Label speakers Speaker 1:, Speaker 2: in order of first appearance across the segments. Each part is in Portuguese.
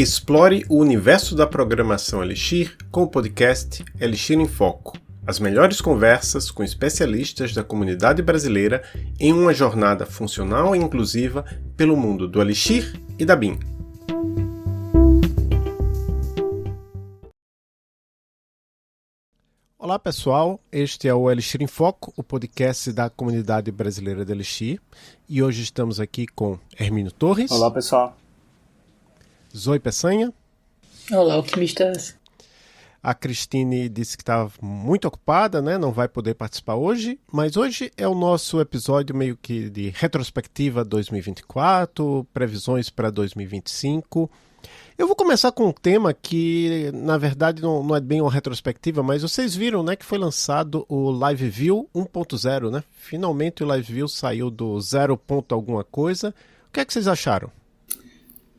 Speaker 1: Explore o universo da programação Elixir com o podcast Elixir em Foco. As melhores conversas com especialistas da comunidade brasileira em uma jornada funcional e inclusiva pelo mundo do Elixir e da BIM. Olá pessoal, este é o Elixir em Foco, o podcast da comunidade brasileira de Elixir. E hoje estamos aqui com Hermínio Torres.
Speaker 2: Olá pessoal.
Speaker 1: Zoe Peçanha.
Speaker 3: Olá, alquimistas.
Speaker 1: A Cristine disse que estava muito ocupada, né? Não vai poder participar hoje, mas hoje é o nosso episódio meio que de retrospectiva 2024, previsões para 2025. Eu vou começar com um tema que, na verdade, não é bem uma retrospectiva, mas vocês viram, né, que foi lançado o Live View 1.0, né? Finalmente o Live View saiu do 0 ponto alguma coisa. O que é que vocês acharam?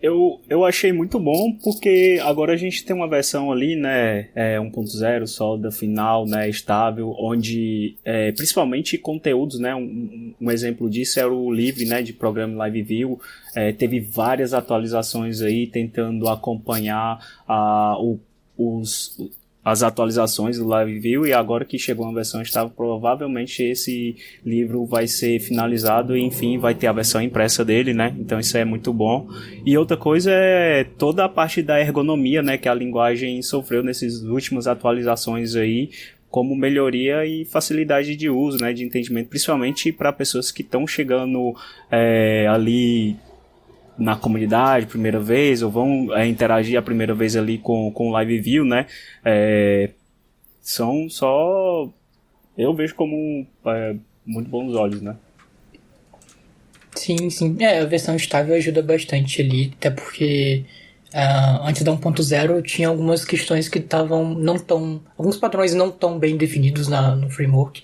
Speaker 2: Eu achei muito bom, porque agora a gente tem uma versão ali, né, 1.0, sólida, final, né, estável, onde principalmente conteúdos, né, um exemplo disso era o Livre, né, de programa Live View, teve várias atualizações aí, tentando acompanhar as atualizações do Live View, e agora que chegou uma versão estável, provavelmente esse livro vai ser finalizado e, enfim, vai ter a versão impressa dele, né? Então isso é muito bom. E outra coisa é toda a parte da ergonomia, né, que a linguagem sofreu nessas últimas atualizações aí, como melhoria e facilidade de uso, né, de entendimento, principalmente para pessoas que estão chegando ali na comunidade, primeira vez, ou vão interagir a primeira vez ali com o Live View, né? São só... Eu vejo como muito bons olhos, né?
Speaker 3: Sim, sim. A versão estável ajuda bastante ali, até porque antes da 1.0 tinha algumas questões que estavam alguns padrões não tão bem definidos no framework.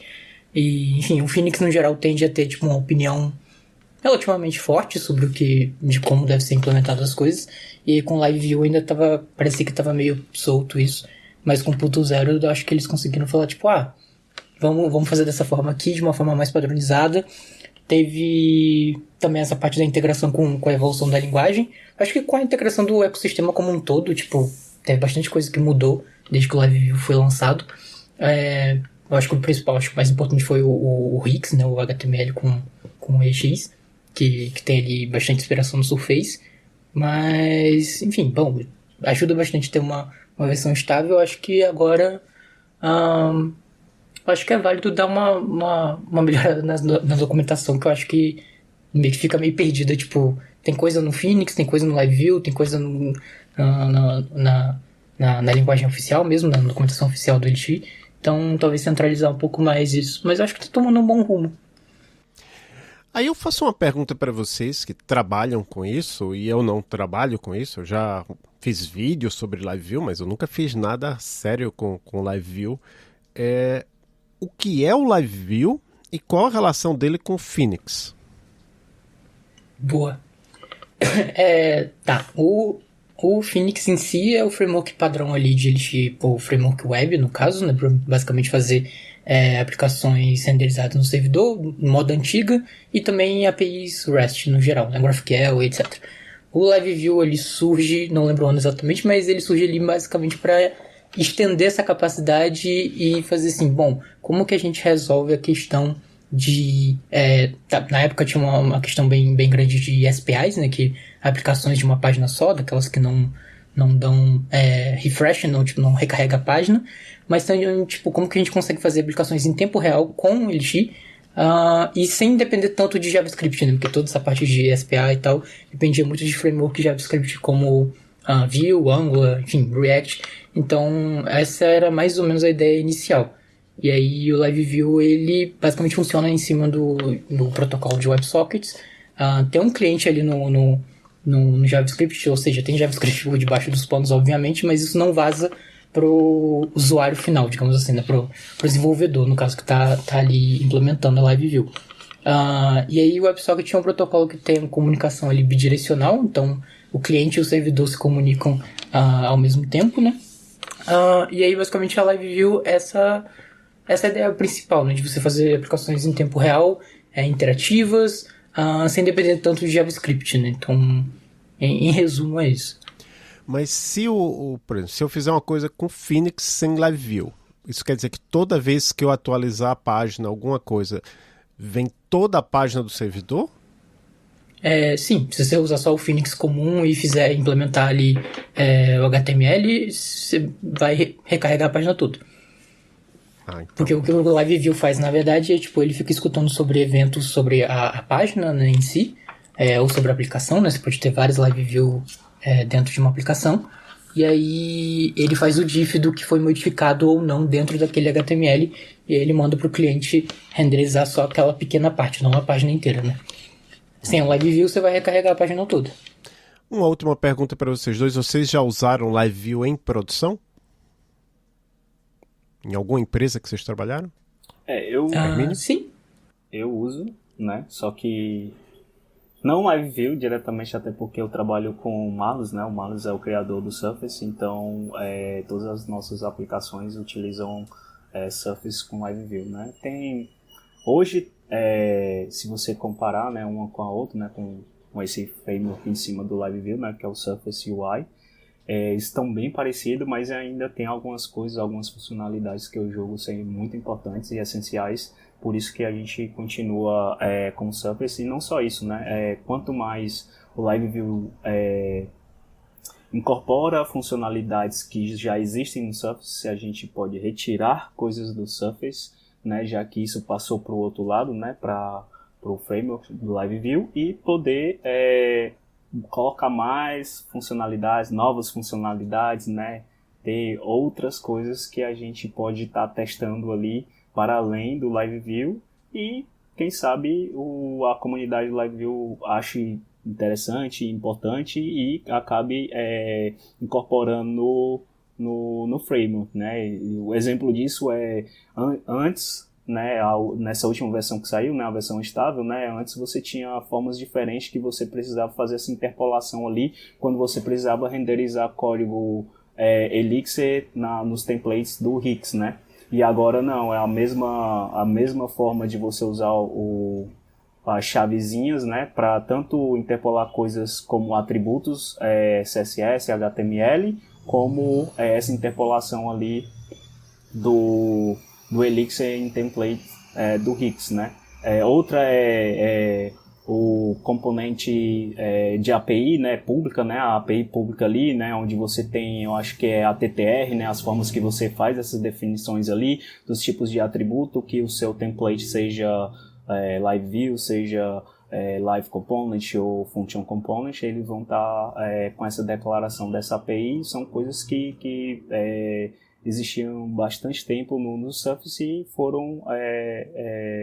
Speaker 3: E, enfim, o Phoenix no geral tende a ter uma opinião relativamente forte sobre de como deve ser implementado as coisas, e com Live View ainda parecia que estava meio solto isso, mas com 1.0 eu acho que eles conseguiram falar, vamos fazer dessa forma aqui, de uma forma mais padronizada. Teve também essa parte da integração com a evolução da linguagem. Acho que com a integração do ecossistema como um todo, teve bastante coisa que mudou desde que o Live View foi lançado. Eu acho que o principal, acho que o mais importante foi o Wix, né, o HTML com o EX, que tem ali bastante inspiração no Surface, mas, enfim, bom, ajuda bastante a ter uma versão estável. Acho que agora, acho que é válido dar uma melhorada na documentação, que eu acho que fica meio perdida, tem coisa no Phoenix, tem coisa no Live View, tem coisa na linguagem oficial mesmo, na documentação oficial do Elixir, então talvez centralizar um pouco mais isso, mas acho que está tomando um bom rumo.
Speaker 1: Aí eu faço uma pergunta para vocês que trabalham com isso, e eu não trabalho com isso. Eu já fiz vídeos sobre Live View, mas eu nunca fiz nada sério com Live View. O que é o Live View e qual a relação dele com o Phoenix?
Speaker 3: Boa. O Phoenix em si é o framework padrão ali de Elixir, o framework web, no caso, né, para basicamente fazer aplicações renderizadas no servidor, modo antiga, e também APIs REST no geral, né, GraphQL, etc. O Live View ele surge, não lembro o ano exatamente, mas ele surge ali basicamente para estender essa capacidade e fazer assim, bom, como que a gente resolve a questão de... na época tinha uma questão bem grande de SPIs, né, que aplicações de uma página só, daquelas que não dão refresh, não recarrega a página, mas também, como que a gente consegue fazer aplicações em tempo real com o Elixir, e sem depender tanto de JavaScript, né, porque toda essa parte de SPI e tal dependia muito de framework de JavaScript como Vue, Angular, enfim, React. Então essa era mais ou menos a ideia inicial. E aí o Live View ele basicamente funciona em cima do protocolo de WebSockets. Tem um cliente ali no JavaScript, ou seja, tem JavaScript por debaixo dos panos, obviamente, mas isso não vaza pro usuário final, digamos assim, né, pro desenvolvedor, no caso, que tá ali implementando a Live View. E aí o WebSocket é um protocolo que tem comunicação ali bidirecional, então o cliente e o servidor se comunicam ao mesmo tempo, né? E aí basicamente a Live View essa é a ideia principal, né, de você fazer aplicações em tempo real, interativas, sem depender tanto de JavaScript, né? Então, em resumo, é isso.
Speaker 1: Mas se por exemplo, se eu fizer uma coisa com Phoenix sem Live View, isso quer dizer que toda vez que eu atualizar a página, alguma coisa, vem toda a página do servidor?
Speaker 3: Sim, se você usar só o Phoenix comum e fizer implementar ali o HTML, você vai recarregar a página toda.
Speaker 1: Então.
Speaker 3: Porque o que o Live View faz, na verdade, é tipo, ele fica escutando sobre eventos sobre a página, né, em si, ou sobre a aplicação, né? Você pode ter vários Live View dentro de uma aplicação. E aí ele faz o diff do que foi modificado ou não dentro daquele HTML. E aí ele manda para o cliente renderizar só aquela pequena parte, não a página inteira, né? Sem o Live View, você vai recarregar a página toda.
Speaker 1: Uma última pergunta para vocês dois. Vocês já usaram Live View em produção? Em alguma empresa que vocês trabalharam?
Speaker 3: Sim.
Speaker 2: Eu uso, né? Só que não Live View diretamente, até porque eu trabalho com o Marlos, né? O Marlos é o criador do Surface, então todas as nossas aplicações utilizam Surface com Live View, né? Hoje, se você comparar, né, uma com a outra, né, com esse framework em cima do Live View, né, que é o Surface UI, estão bem parecidos, mas ainda tem algumas coisas, algumas funcionalidades que eu julgo serem muito importantes e essenciais, por isso que a gente continua com o Surface. E não só isso, né, quanto mais o Live View incorpora funcionalidades que já existem no Surface, a gente pode retirar coisas do Surface, né, já que isso passou para o outro lado, né, para o framework do Live View, e poder colocar mais funcionalidades, novas funcionalidades, né, ter outras coisas que a gente pode estar testando ali para além do Live View, e quem sabe a comunidade do Live View ache interessante, importante e acabe incorporando no framework, né? E o exemplo disso antes, né, nessa última versão que saiu, né, a versão estável, né, antes você tinha formas diferentes que você precisava fazer essa interpolação ali, quando você precisava renderizar código Elixir nos templates do Wix, né? E agora não, é a mesma forma de você usar as chavezinhas, né, para tanto interpolar coisas como atributos CSS, HTML, como essa interpolação ali do Elixir em template do Wix, né? Outra é o componente de API, né, pública, né, a API pública ali, né, onde você tem, eu acho que é a TTR, né, as formas que você faz essas definições ali, dos tipos de atributo, que o seu template seja Live View, seja Live Component ou Function Component, eles vão estar com essa declaração dessa API. São coisas que existiam bastante tempo no Surface e foram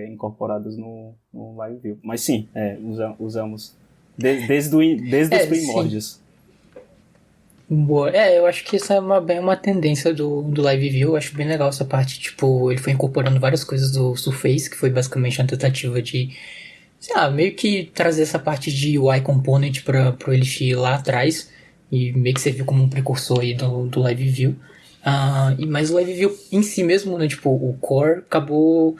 Speaker 2: incorporadas no Live View. Mas sim, usamos desde os primórdios.
Speaker 3: Boa. Eu acho que essa é bem uma tendência do Live View. Eu acho bem legal essa parte, tipo, ele foi incorporando várias coisas do Surface, que foi basicamente uma tentativa de, sei lá, meio que trazer essa parte de UI Component pro Elixir lá atrás, e meio que serviu como um precursor aí do Live View. Mas o Live View em si mesmo, né, tipo, o core acabou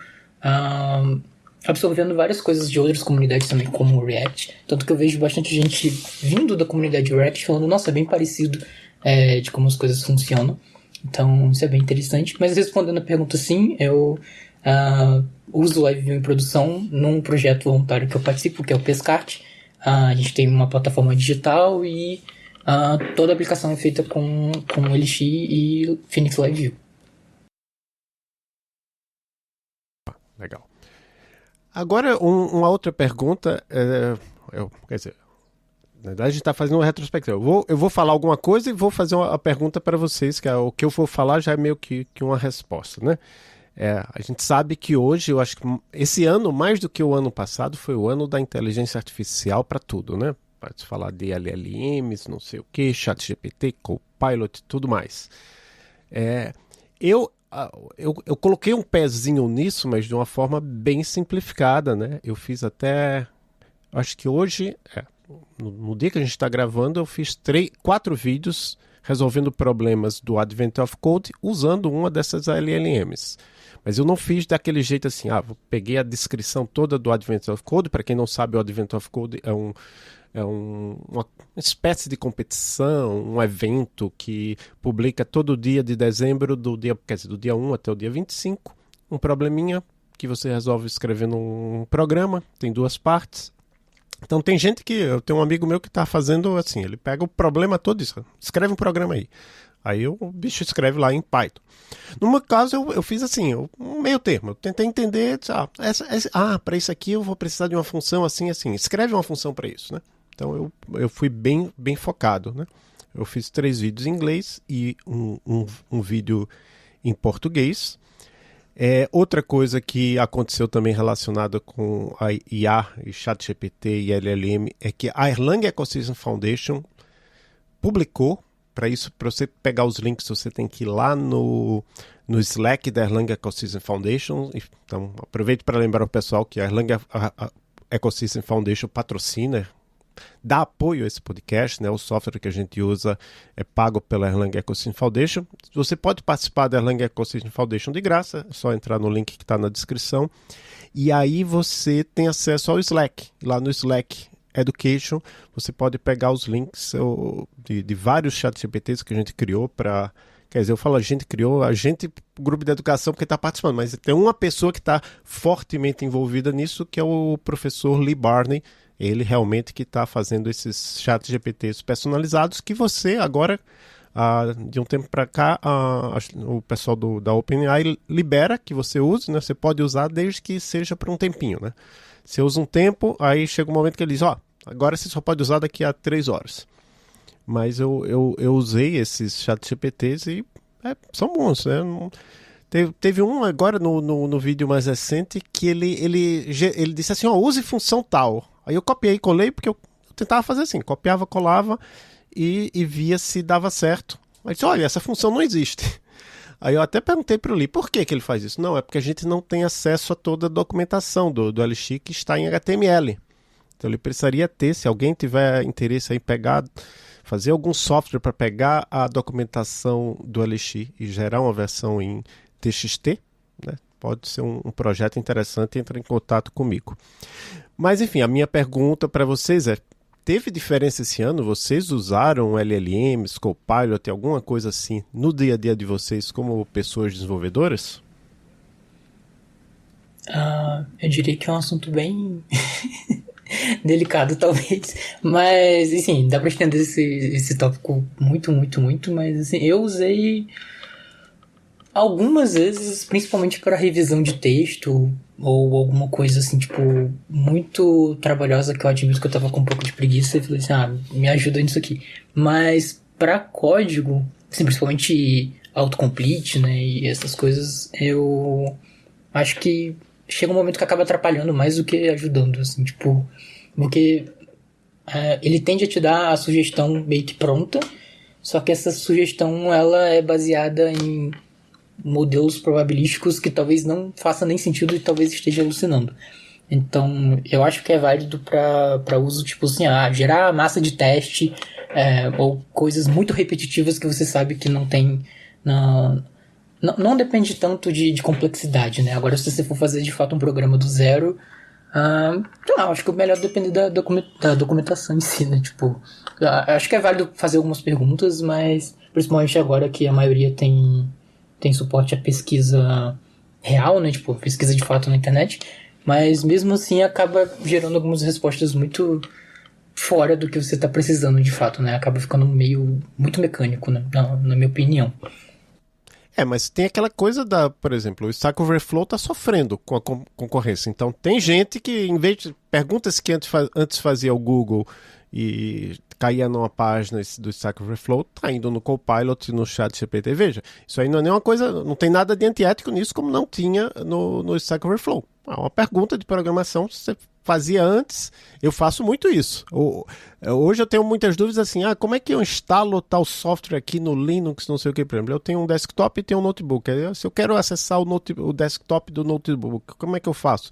Speaker 3: absorvendo várias coisas de outras comunidades também, como o React. Tanto que eu vejo bastante gente vindo da comunidade React falando, nossa, é bem parecido de como as coisas funcionam. Então, isso é bem interessante. Mas respondendo a pergunta, sim, eu uso o Live View em produção num projeto voluntário que eu participo, que é o Pescart. A gente tem uma plataforma digital e toda a aplicação é feita com Elixir e Phoenix Live View.
Speaker 1: Legal. Agora, uma outra pergunta, quer dizer, na verdade a gente está fazendo uma retrospectiva. Eu vou falar alguma coisa e vou fazer uma pergunta para vocês, que o que eu vou falar já é meio que uma resposta, né? A gente sabe que hoje, eu acho que esse ano, mais do que o ano passado, foi o ano da inteligência artificial para tudo, né? Pode falar de LLMs, não sei o que, ChatGPT, Copilot, tudo mais. Eu coloquei um pezinho nisso, mas de uma forma bem simplificada, né? Eu fiz até... Acho que hoje, no dia que a gente está gravando, eu fiz 4 vídeos resolvendo problemas do Advent of Code usando uma dessas LLMs. Mas eu não fiz daquele jeito assim, peguei a descrição toda do Advent of Code. Para quem não sabe, o Advent of Code é uma espécie de competição, um evento que publica todo dia de dezembro, do dia 1 até o dia 25, um probleminha que você resolve escrevendo um programa, tem 2 partes. Então tem gente eu tenho um amigo meu que está fazendo assim, ele pega o problema todo e diz, escreve um programa aí. Aí o bicho escreve lá em Python. No meu caso, eu fiz assim, um meio termo. Eu tentei entender, para isso aqui eu vou precisar de uma função assim. Escreve uma função para isso, né? Então eu fui bem focado, né? Eu fiz 3 vídeos em inglês e um vídeo em português. Outra coisa que aconteceu também relacionada com a IA, e ChatGPT e LLM, é que a Erlang Ecosystem Foundation publicou. Para isso, para você pegar os links, você tem que ir lá no Slack da Erlang Ecosystem Foundation. Então, aproveito para lembrar o pessoal que a Erlang Ecosystem Foundation patrocina, dá apoio a esse podcast, né? O software que a gente usa é pago pela Erlang Ecosystem Foundation. Você pode participar da Erlang Ecosystem Foundation de graça, é só entrar no link que está na descrição. E aí você tem acesso ao Slack. Lá no Slack Education, você pode pegar os links de vários chat GPTs que a gente criou para... Quer dizer, eu falo o grupo de educação porque está participando, mas tem uma pessoa que está fortemente envolvida nisso, que é o professor Lee Barney. Ele realmente que está fazendo esses chat GPTs personalizados que você agora, de um tempo para cá, o pessoal da OpenAI libera que você use, né? Você pode usar desde que seja por um tempinho, né? Você usa um tempo, aí chega um momento que ele diz, agora você só pode usar daqui a 3 horas. Mas eu usei esses chat GPTs e são bons, né? Teve um agora no vídeo mais recente que ele disse assim, use função tal. Aí eu copiei e colei porque eu tentava fazer assim, copiava, colava e via se dava certo. Mas disse, olha, essa função não existe. Aí eu até perguntei para o Lee, por que ele faz isso? Não, é porque a gente não tem acesso a toda a documentação do Elixir que está em HTML. Então ele precisaria ter, se alguém tiver interesse em fazer algum software para pegar a documentação do Elixir e gerar uma versão em TXT, né? Pode ser um projeto interessante, entra em contato comigo. Mas enfim, a minha pergunta para vocês teve diferença esse ano? Vocês usaram LLMs, Copilot, alguma coisa assim no dia a dia de vocês como pessoas desenvolvedoras?
Speaker 3: Eu diria que é um assunto bem delicado, talvez. Mas, assim, dá pra estender esse tópico muito, mas, assim, eu usei algumas vezes, principalmente para revisão de texto ou alguma coisa assim, tipo, muito trabalhosa que eu admito que eu tava com um pouco de preguiça e falei assim, me ajuda nisso aqui. Mas para código, assim, principalmente autocomplete, né, e essas coisas, eu acho que chega um momento que acaba atrapalhando mais do que ajudando, assim, tipo, porque ele tende a te dar a sugestão meio que pronta, só que essa sugestão, ela é baseada em modelos probabilísticos que talvez não faça nem sentido e talvez esteja alucinando. Então, eu acho que é válido para uso, tipo assim, gerar massa de teste ou coisas muito repetitivas que você sabe que não tem... Não depende tanto de complexidade, né? Agora, se você for fazer de fato um programa do zero, acho que o melhor depende da documentação em si, né? Tipo, acho que é válido fazer algumas perguntas, mas principalmente agora que a maioria tem suporte à pesquisa real, né? Tipo, pesquisa de fato na internet. Mas mesmo assim acaba gerando algumas respostas muito fora do que você está precisando de fato, né? Acaba ficando muito mecânico, né? Na minha opinião.
Speaker 1: Mas tem aquela coisa por exemplo, o Stack Overflow está sofrendo com a concorrência. Então tem gente que, em vez de perguntas que antes fazia o Google e caía numa página do Stack Overflow, tá indo no Copilot e no ChatGPT. Veja, isso aí não é nenhuma coisa, não tem nada de antiético nisso, como não tinha no Stack Overflow. Uma pergunta de programação, você fazia antes, eu faço muito isso. Hoje eu tenho muitas dúvidas assim, como é que eu instalo tal software aqui no Linux, não sei o que, por exemplo, eu tenho um desktop e tenho um notebook, se eu quero acessar o desktop do notebook, como é que eu faço?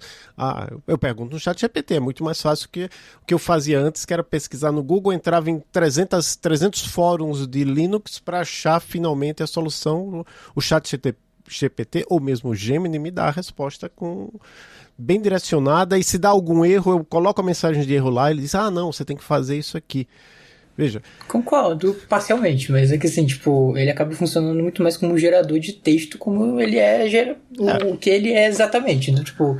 Speaker 1: Eu pergunto no ChatGPT, é muito mais fácil que o que eu fazia antes, que era pesquisar no Google, entrava em 300 fóruns de Linux para achar finalmente a solução. O ChatGPT GPT ou mesmo o Gemini me dá a resposta bem direcionada, e se dá algum erro, eu coloco a mensagem de erro lá e ele diz, não, você tem que fazer isso aqui. Veja.
Speaker 3: Concordo parcialmente, mas é que assim, tipo, ele acaba funcionando muito mais como gerador de texto, como ele o que ele é exatamente, né? Tipo,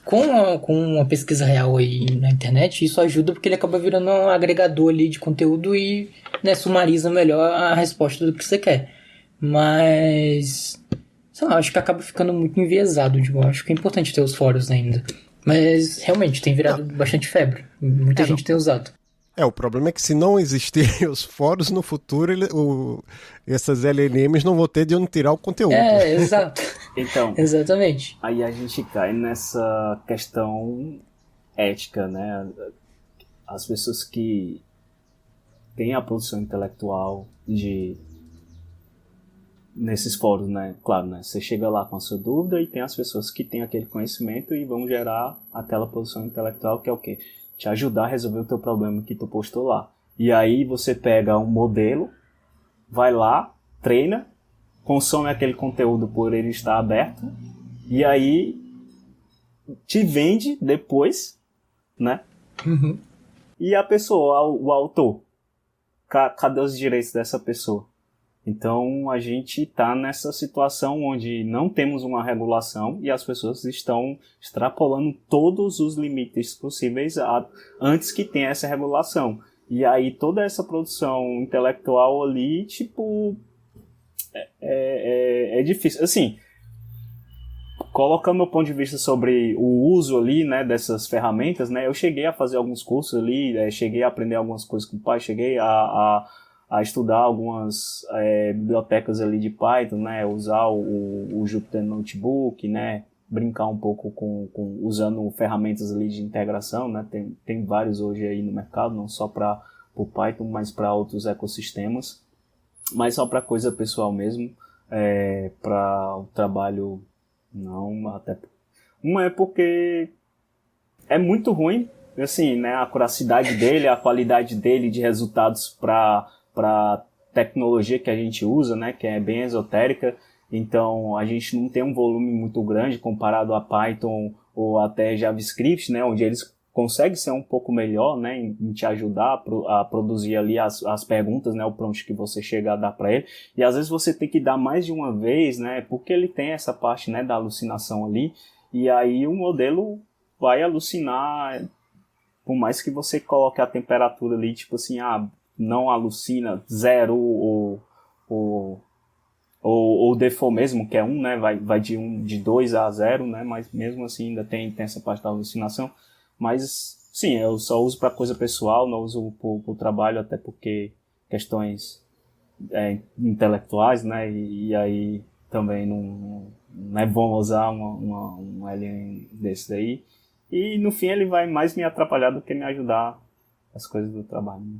Speaker 3: com uma pesquisa real aí na internet, isso ajuda porque ele acaba virando um agregador ali de conteúdo e, né, sumariza melhor a resposta do que você quer. Mas, sei lá, acho que acaba ficando muito enviesado, tipo, acho que é importante ter os fóruns ainda. Mas, realmente, tem virado bastante febre. Muita gente tem usado.
Speaker 1: O problema é que se não existirem os fóruns no futuro, essas LLMs não vão ter de onde tirar o conteúdo.
Speaker 3: Exato.
Speaker 2: Então,
Speaker 3: exatamente.
Speaker 2: Aí a gente cai nessa questão ética, né? As pessoas que têm a produção intelectual nesses fóruns, né? Claro, né? Você chega lá com a sua dúvida e tem as pessoas que têm aquele conhecimento e vão gerar aquela produção intelectual que é o quê? Te ajudar a resolver o teu problema que tu postou lá. E aí você pega um modelo, vai lá, treina, consome aquele conteúdo por ele estar aberto, e aí te vende depois, né?
Speaker 3: Uhum.
Speaker 2: E a pessoa, o autor, cadê os direitos dessa pessoa? Então a gente está nessa situação onde não temos uma regulação e as pessoas estão extrapolando todos os limites possíveis antes que tenha essa regulação. E aí toda essa produção intelectual ali, tipo, é difícil. Assim, colocando meu ponto de vista sobre o uso ali, né, dessas ferramentas, né, eu cheguei a fazer alguns cursos ali, cheguei a aprender algumas coisas com o pai, cheguei a estudar algumas bibliotecas ali de Python, né, usar o Jupyter Notebook, né, brincar um pouco usando ferramentas ali de integração, né, tem vários hoje aí no mercado, não só para o Python, mas para outros ecossistemas, mas só para coisa pessoal mesmo, para o trabalho não, até uma é porque é muito ruim, assim, né, a curiosidade dele, a qualidade dele de resultados para tecnologia que a gente usa, né, que é bem esotérica, então a gente não tem um volume muito grande comparado a Python ou até JavaScript, né, onde eles conseguem ser um pouco melhor, né, em te ajudar a produzir ali as perguntas, né, o prompt que você chega a dar para ele, e às vezes você tem que dar mais de uma vez, né, porque ele tem essa parte, né, da alucinação ali, e aí o modelo vai alucinar, por mais que você coloque a temperatura ali, tipo assim, não alucina 0 ou default mesmo, que é 1, né, vai de 2 a 0, né, mas mesmo assim ainda tem essa parte da alucinação, mas sim, eu só uso para coisa pessoal, não uso por trabalho, até porque questões intelectuais, né, e aí também não é bom usar um LM desse daí, e no fim ele vai mais me atrapalhar do que me ajudar as coisas do trabalho, né?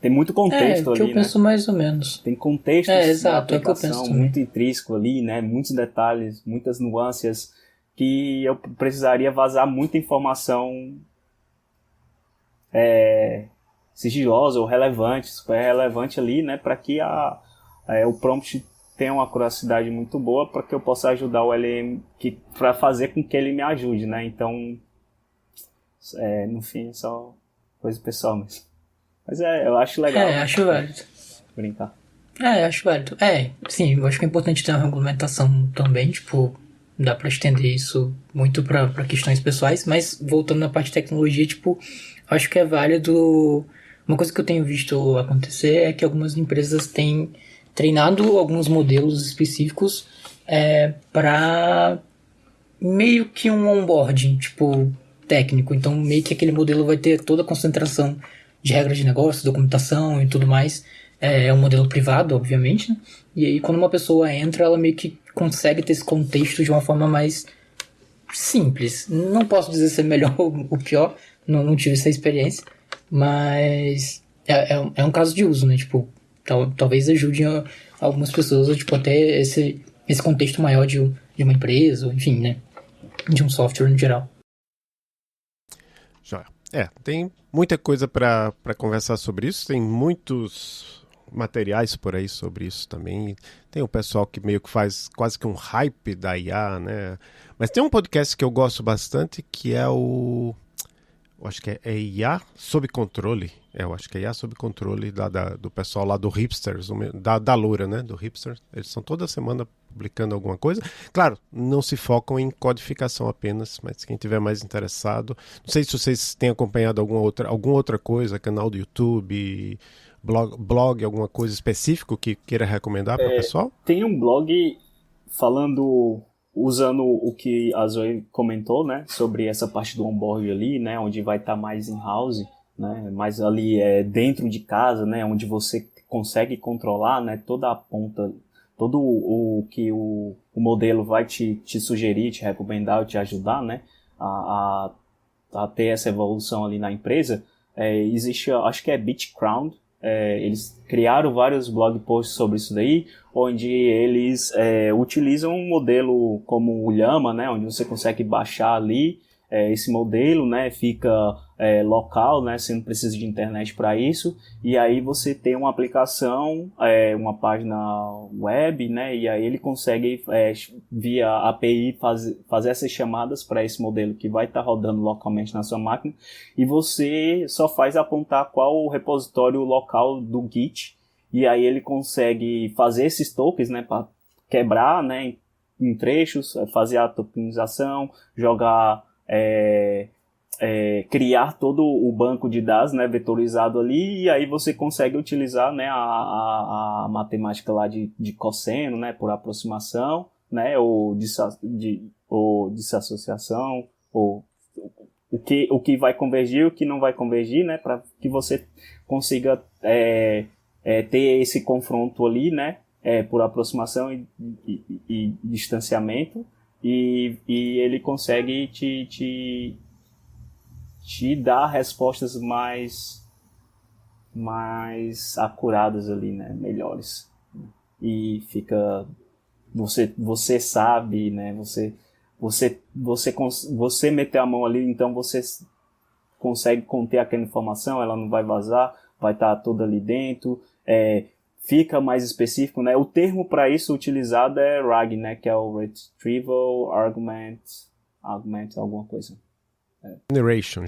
Speaker 2: Tem muito contexto ali,
Speaker 3: né? Eu penso mais ou menos.
Speaker 2: Tem contexto
Speaker 3: exato,
Speaker 2: da aplicação muito intrínseco ali, né? Muitos detalhes, muitas nuances que eu precisaria vazar muita informação sigilosa ou relevante, super relevante ali, né? Para que o prompt tenha uma curiosidade muito boa para que eu possa ajudar o LM para fazer com que ele me ajude, né? Então, no fim, é só coisa pessoal mesmo. Mas eu acho legal.
Speaker 3: Acho válido.
Speaker 2: Brincar.
Speaker 3: Acho válido. Sim, eu acho que é importante ter uma regulamentação também, tipo, dá pra estender isso muito pra questões pessoais, mas voltando na parte de tecnologia, tipo, acho que é válido. Uma coisa que eu tenho visto acontecer é que algumas empresas têm treinado alguns modelos específicos pra meio que um onboarding, tipo, técnico. Então, meio que aquele modelo vai ter toda a concentração de regras de negócio, documentação e tudo mais. É um modelo privado, obviamente, né? E aí quando uma pessoa entra, ela meio que consegue ter esse contexto de uma forma mais simples. Não posso dizer se é melhor ou pior, não tive essa experiência, mas é um caso de uso, né? Tipo, talvez ajude algumas pessoas tipo, a ter esse contexto maior de uma empresa, ou enfim, né? De um software no geral.
Speaker 1: Joia. Tem muita coisa para conversar sobre isso, tem muitos materiais por aí sobre isso também. Tem o pessoal que meio que faz quase que um hype da IA, né? Mas tem um podcast que eu gosto bastante que é o... Eu acho que é IA Sob Controle. Eu acho que é IA Sob Controle do pessoal lá do Hipsters, da Loura, né? Do Hipsters. Eles são toda semana publicando alguma coisa. Claro, não se focam em codificação apenas, mas quem tiver mais interessado... Não sei se vocês têm acompanhado alguma outra coisa, canal do YouTube, blog, alguma coisa específica que queira recomendar para o pessoal?
Speaker 2: Tem um blog usando o que a Zoe comentou, né, sobre essa parte do onboard ali, né, onde vai estar mais in-house, né, mais ali dentro de casa, né, onde você consegue controlar, né, toda a ponta, todo o que o modelo vai te sugerir, te recomendar, te ajudar, né, a ter essa evolução ali na empresa. Existe, acho que é BitCrowd, eles criaram vários blog posts sobre isso daí, onde eles utilizam um modelo como o Llama, né, onde você consegue baixar ali esse modelo, né, fica local, né, você não precisa de internet para isso, e aí você tem uma aplicação, uma página web, né, e aí ele consegue via API fazer essas chamadas para esse modelo que vai estar rodando localmente na sua máquina, e você só faz apontar qual o repositório local do Git, e aí ele consegue fazer esses tokens, né, para quebrar, né, em trechos, fazer a tokenização, jogar criar todo o banco de dados, né, vetorizado ali, e aí você consegue utilizar, né, a matemática lá de cosseno, né, por aproximação, né, ou desassociação, ou o que vai convergir e o que não vai convergir, né, para que você consiga ter esse confronto ali, né, por aproximação e distanciamento, e ele consegue te dar respostas mais acuradas ali, né, melhores, e fica você sabe, né, você meter a mão ali, então você consegue conter aquela informação, ela não vai vazar, vai estar toda ali dentro, fica mais específico, né? O termo para isso utilizado é RAG, né? Que é o Retrieval Augment, alguma coisa.
Speaker 1: Generation.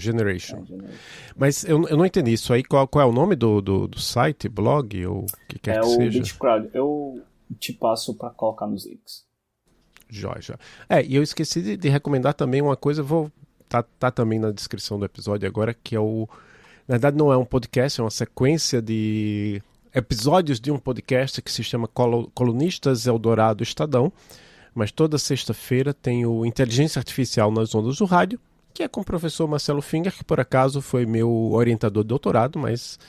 Speaker 1: Mas eu não entendi isso aí. Qual é o nome do site, blog, ou o que quer que seja?
Speaker 2: É o BitCrowd. Eu te passo para colocar nos links.
Speaker 1: Joia. E eu esqueci de recomendar também uma coisa, tá também na descrição do episódio agora, que é na verdade não é um podcast, é uma sequência de episódios de um podcast que se chama Colunistas Eldorado Estadão, mas toda sexta-feira tem o Inteligência Artificial nas Ondas do Rádio, que é com o professor Marcelo Finger, que por acaso foi meu orientador de doutorado, mas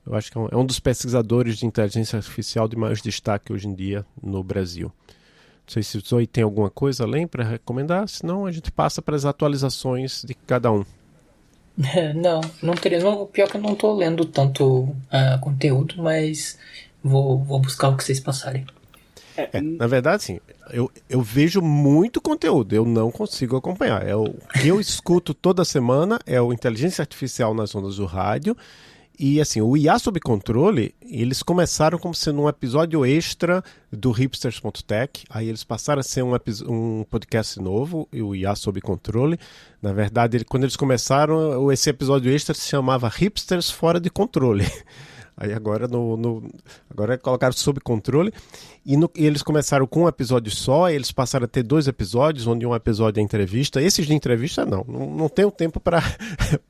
Speaker 1: eu acho que é um dos pesquisadores de inteligência artificial de maior destaque hoje em dia no Brasil. Não sei se o Zoe tem alguma coisa além para recomendar, senão a gente passa para as atualizações de cada um.
Speaker 3: Não teria. Não, pior que eu não tô lendo tanto conteúdo, mas vou buscar o que vocês passarem.
Speaker 1: Na verdade, sim, eu vejo muito conteúdo, eu não consigo acompanhar. O que eu escuto toda semana é o Inteligência Artificial nas Ondas do Rádio. E assim, o IA Sob Controle, eles começaram como sendo um episódio extra do hipsters.tech, aí eles passaram a ser um podcast novo, o IA Sob Controle. Na verdade, quando eles começaram, esse episódio extra se chamava Hipsters Fora de Controle. Aí agora agora colocaram sob controle. E eles começaram com um episódio só, eles passaram a ter 2 episódios, onde um episódio é entrevista. Esses de entrevista não tenho tempo para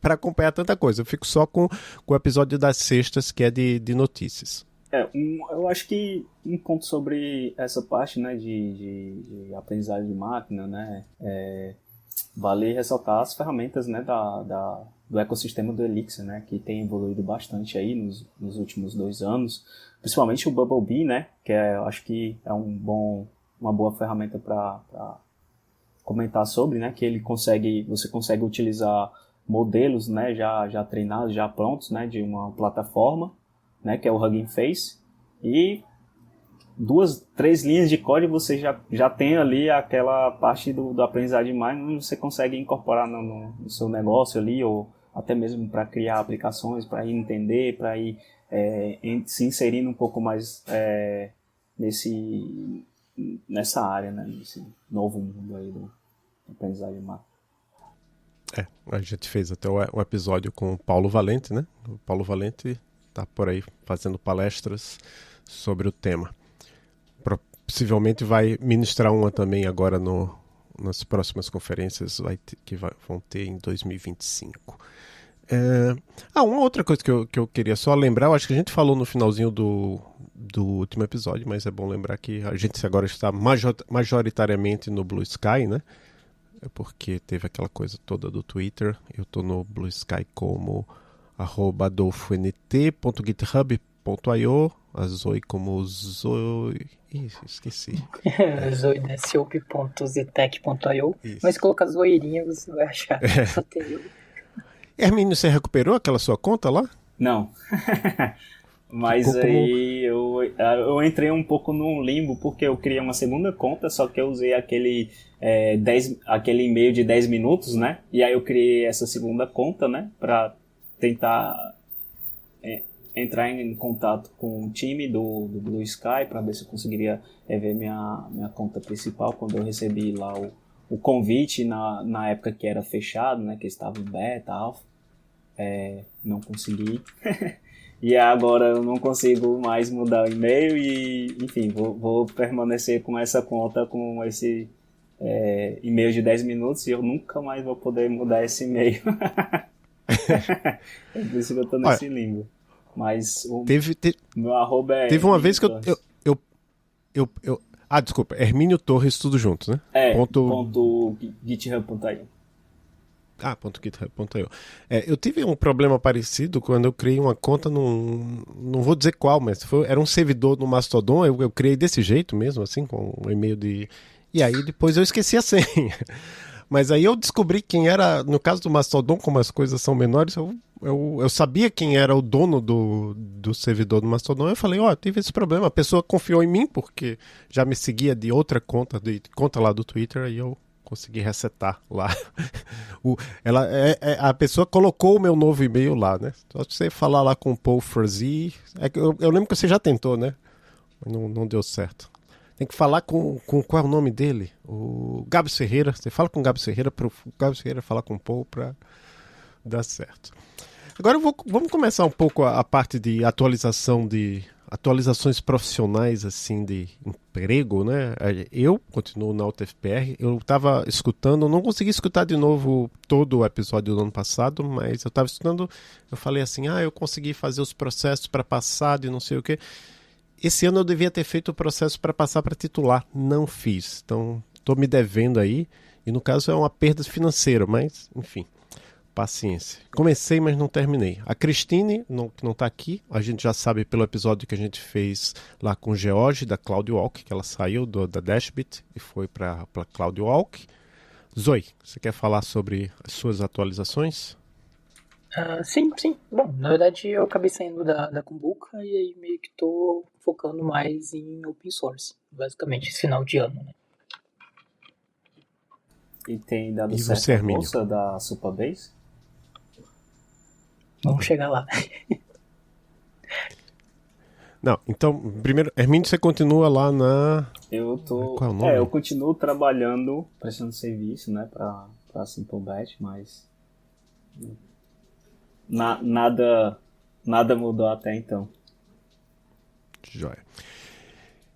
Speaker 1: acompanhar tanta coisa. Eu fico só com o episódio das sextas, que é de notícias.
Speaker 2: Eu acho que um ponto sobre essa parte, né, de aprendizagem de máquina, né, vale ressaltar as ferramentas, né, do ecossistema do Elixir, né, que tem evoluído bastante aí nos últimos 2 anos, principalmente o Bumblebee, né, que acho que é uma boa ferramenta para comentar sobre, né, que você consegue utilizar modelos, né, já treinados, já prontos, né, de uma plataforma, né, que é o Hugging Face, e 2, 3 linhas de código você já tem ali aquela parte do aprendizagem mais, onde você consegue incorporar no seu negócio ali, ou até mesmo para criar aplicações, para ir entender, para ir se inserindo um pouco mais nessa área, né? Nesse novo mundo aí do aprendizagem máquina.
Speaker 1: A gente fez até um episódio com o Paulo Valente, né? O Paulo Valente está por aí fazendo palestras sobre o tema. Possivelmente vai ministrar uma também agora nas próximas conferências que vão ter em 2025. Uma outra coisa que eu queria só lembrar, eu acho que a gente falou no finalzinho do último episódio, mas é bom lembrar que a gente agora está majoritariamente no Blue Sky, né? É porque teve aquela coisa toda do Twitter. Eu tô no Blue Sky como @adolfont.github.io, a Zoe como Zoe... esqueci.
Speaker 3: Zoe da Silp.zetec.io, mas se colocar zoeirinha você vai achar. Só tem eu.
Speaker 1: Hermínio, você recuperou aquela sua conta lá?
Speaker 2: Não. Mas aí eu entrei um pouco num limbo, porque eu criei uma segunda conta, só que eu usei aquele e-mail de 10 minutos, né? E aí eu criei essa segunda conta, né? Pra tentar entrar em contato com o time do Blue Sky, para ver se eu conseguiria ver minha conta principal, quando eu recebi lá o convite na época que era fechado, né? Que estava em beta, alpha. Não consegui. E agora eu não consigo mais mudar o e-mail e, enfim, vou permanecer com essa conta, com esse e-mail de 10 minutos, e eu nunca mais vou poder mudar esse e-mail. É por isso que eu tô nesse limbo. Mas meu arroba é...
Speaker 1: Teve uma vez que desculpa, Hermínio Torres, tudo junto, né?
Speaker 2: .github.io.
Speaker 1: .github.io. Eu tive um problema parecido quando eu criei uma conta não vou dizer qual, mas era um servidor no Mastodon, eu criei desse jeito mesmo, assim, com um e-mail de... E aí depois eu esqueci a senha. Mas aí eu descobri quem era, no caso do Mastodon, como as coisas são menores, eu sabia quem era o dono do servidor do Mastodon. Eu falei, tive esse problema, a pessoa confiou em mim, porque já me seguia de outra conta, lá do Twitter, e eu consegui resetar lá. A pessoa colocou o meu novo e-mail lá, né? Só você falar lá com o Paul Frazee. Eu lembro que você já tentou, né? Mas não deu certo. Tem que falar com qual é o nome dele? O Gabs Ferreira. Você fala com o Gabs Ferreira para o Gabs Ferreira falar com o Paul para dar certo. Agora vamos começar um pouco a parte de atualizações profissionais, assim, de emprego, né? Eu continuo na UTFPR, eu estava escutando, não consegui escutar de novo todo o episódio do ano passado, mas eu estava escutando, eu falei assim, eu consegui fazer os processos para passar de não sei o quê. Esse ano eu devia ter feito o processo para passar para titular, não fiz, então estou me devendo aí, e no caso é uma perda financeira, mas enfim... Paciência. Comecei, mas não terminei. A Cristine, que não está aqui, a gente já sabe pelo episódio que a gente fez lá com o George, da CloudWalk, que ela saiu da Dashbit e foi para CloudWalk. Zoe, você quer falar sobre as suas atualizações?
Speaker 3: Sim. Bom, na verdade eu acabei saindo da Kumbuka e aí meio que estou focando mais em open source, basicamente, esse final de ano, né?
Speaker 2: E tem dado certo a bolsa da Supabase?
Speaker 3: Vamos chegar lá.
Speaker 1: Não, então, primeiro, Hermínio, você continua lá na...
Speaker 2: Eu tô...
Speaker 1: Qual é o nome?
Speaker 2: Eu continuo trabalhando, prestando serviço, né, pra SimpleBet, mas... Nada mudou até então.
Speaker 1: Joia.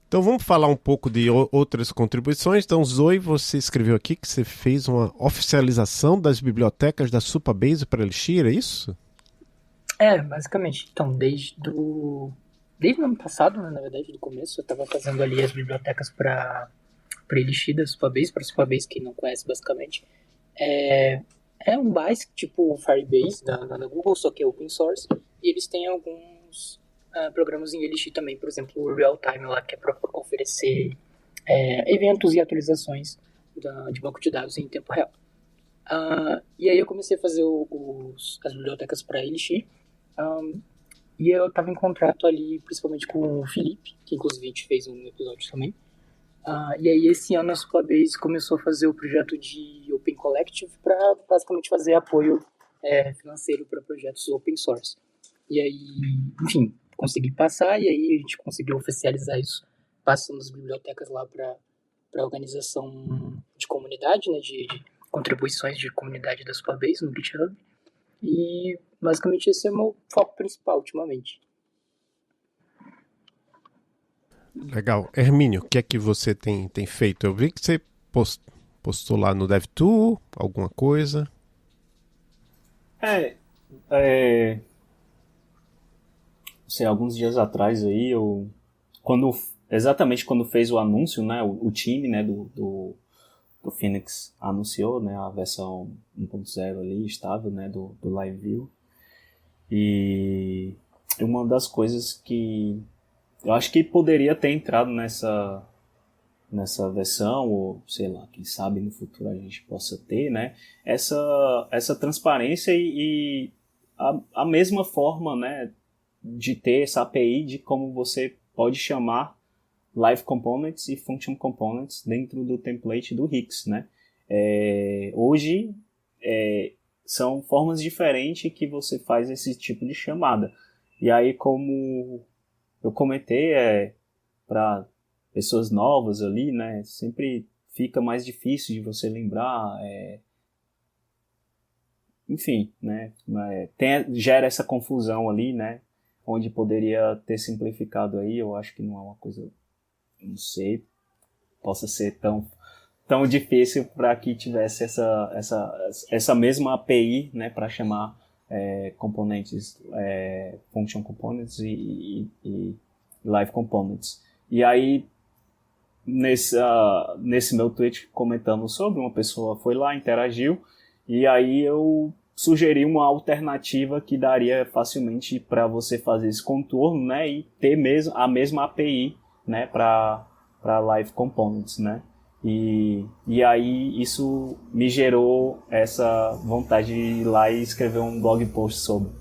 Speaker 1: Então vamos falar um pouco de outras contribuições. Então, Zoe, você escreveu aqui que você fez uma oficialização das bibliotecas da Supabase para Elixir, é isso?
Speaker 3: Basicamente. Então, desde o ano passado, né, na verdade, do começo, eu estava fazendo ali as bibliotecas para Elixir da Supabase, para Supabase, quem não conhece, basicamente. É um básico, tipo o Firebase da Google, só que é open source, e eles têm alguns programas em Elixir também, por exemplo, o Real Time lá, que é para oferecer eventos e atualizações de banco de dados em tempo real. E aí eu comecei a fazer as bibliotecas para Elixir, e eu estava em contrato ali, principalmente com o Felipe, que inclusive a gente fez um episódio também. E aí esse ano a Supabase começou a fazer o projeto de Open Collective para basicamente fazer apoio financeiro para projetos open source. E aí, enfim, consegui passar e aí a gente conseguiu oficializar isso, passando as bibliotecas lá para a organização de comunidade, né, de contribuições de comunidade da Supabase no GitHub. E basicamente esse é o meu foco principal ultimamente.
Speaker 1: Legal. Hermínio, o que é que você tem feito? Eu vi que você postou lá no DevTool alguma coisa.
Speaker 2: Sei, alguns dias atrás aí, exatamente quando fez o anúncio, né, o time, né, do Phoenix anunciou, né, a versão 1.0 ali, estável, né, do LiveView. E uma das coisas que eu acho que poderia ter entrado nessa versão, ou sei lá, quem sabe no futuro a gente possa ter, né, essa transparência e a mesma forma, né, de ter essa API de como você pode chamar Live Components e Function Components dentro do template do Hix, né? Hoje são formas diferentes que você faz esse tipo de chamada. E aí, como eu comentei, para pessoas novas ali, né? Sempre fica mais difícil de você lembrar. Enfim, né? Gera essa confusão ali, né? Onde poderia ter simplificado aí. Eu acho que não é uma coisa, não sei, possa ser tão difícil para que tivesse essa mesma API, né, para chamar componentes, function components e live components. E aí, nesse meu tweet comentando sobre, uma pessoa foi lá, interagiu, e aí eu sugeri uma alternativa que daria facilmente para você fazer esse contorno, né, e ter a mesma API, né, para Live Components, né? E aí isso me gerou essa vontade de ir lá e escrever um blog post sobre.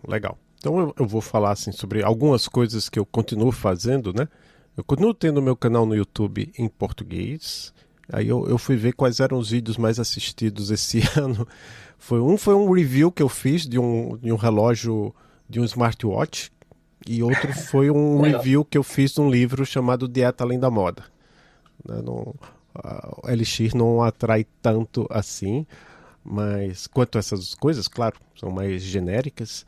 Speaker 1: Legal. Então eu vou falar assim sobre algumas coisas que eu continuo fazendo, né? Eu continuo tendo meu canal no YouTube em português. Aí eu fui ver quais eram os vídeos mais assistidos esse ano. Foi um review que eu fiz de um relógio, de um smartwatch, e outro foi um review que eu fiz de um livro chamado Dieta Além da Moda. A Elixir não atrai tanto assim, mas quanto a essas coisas, claro, são mais genéricas.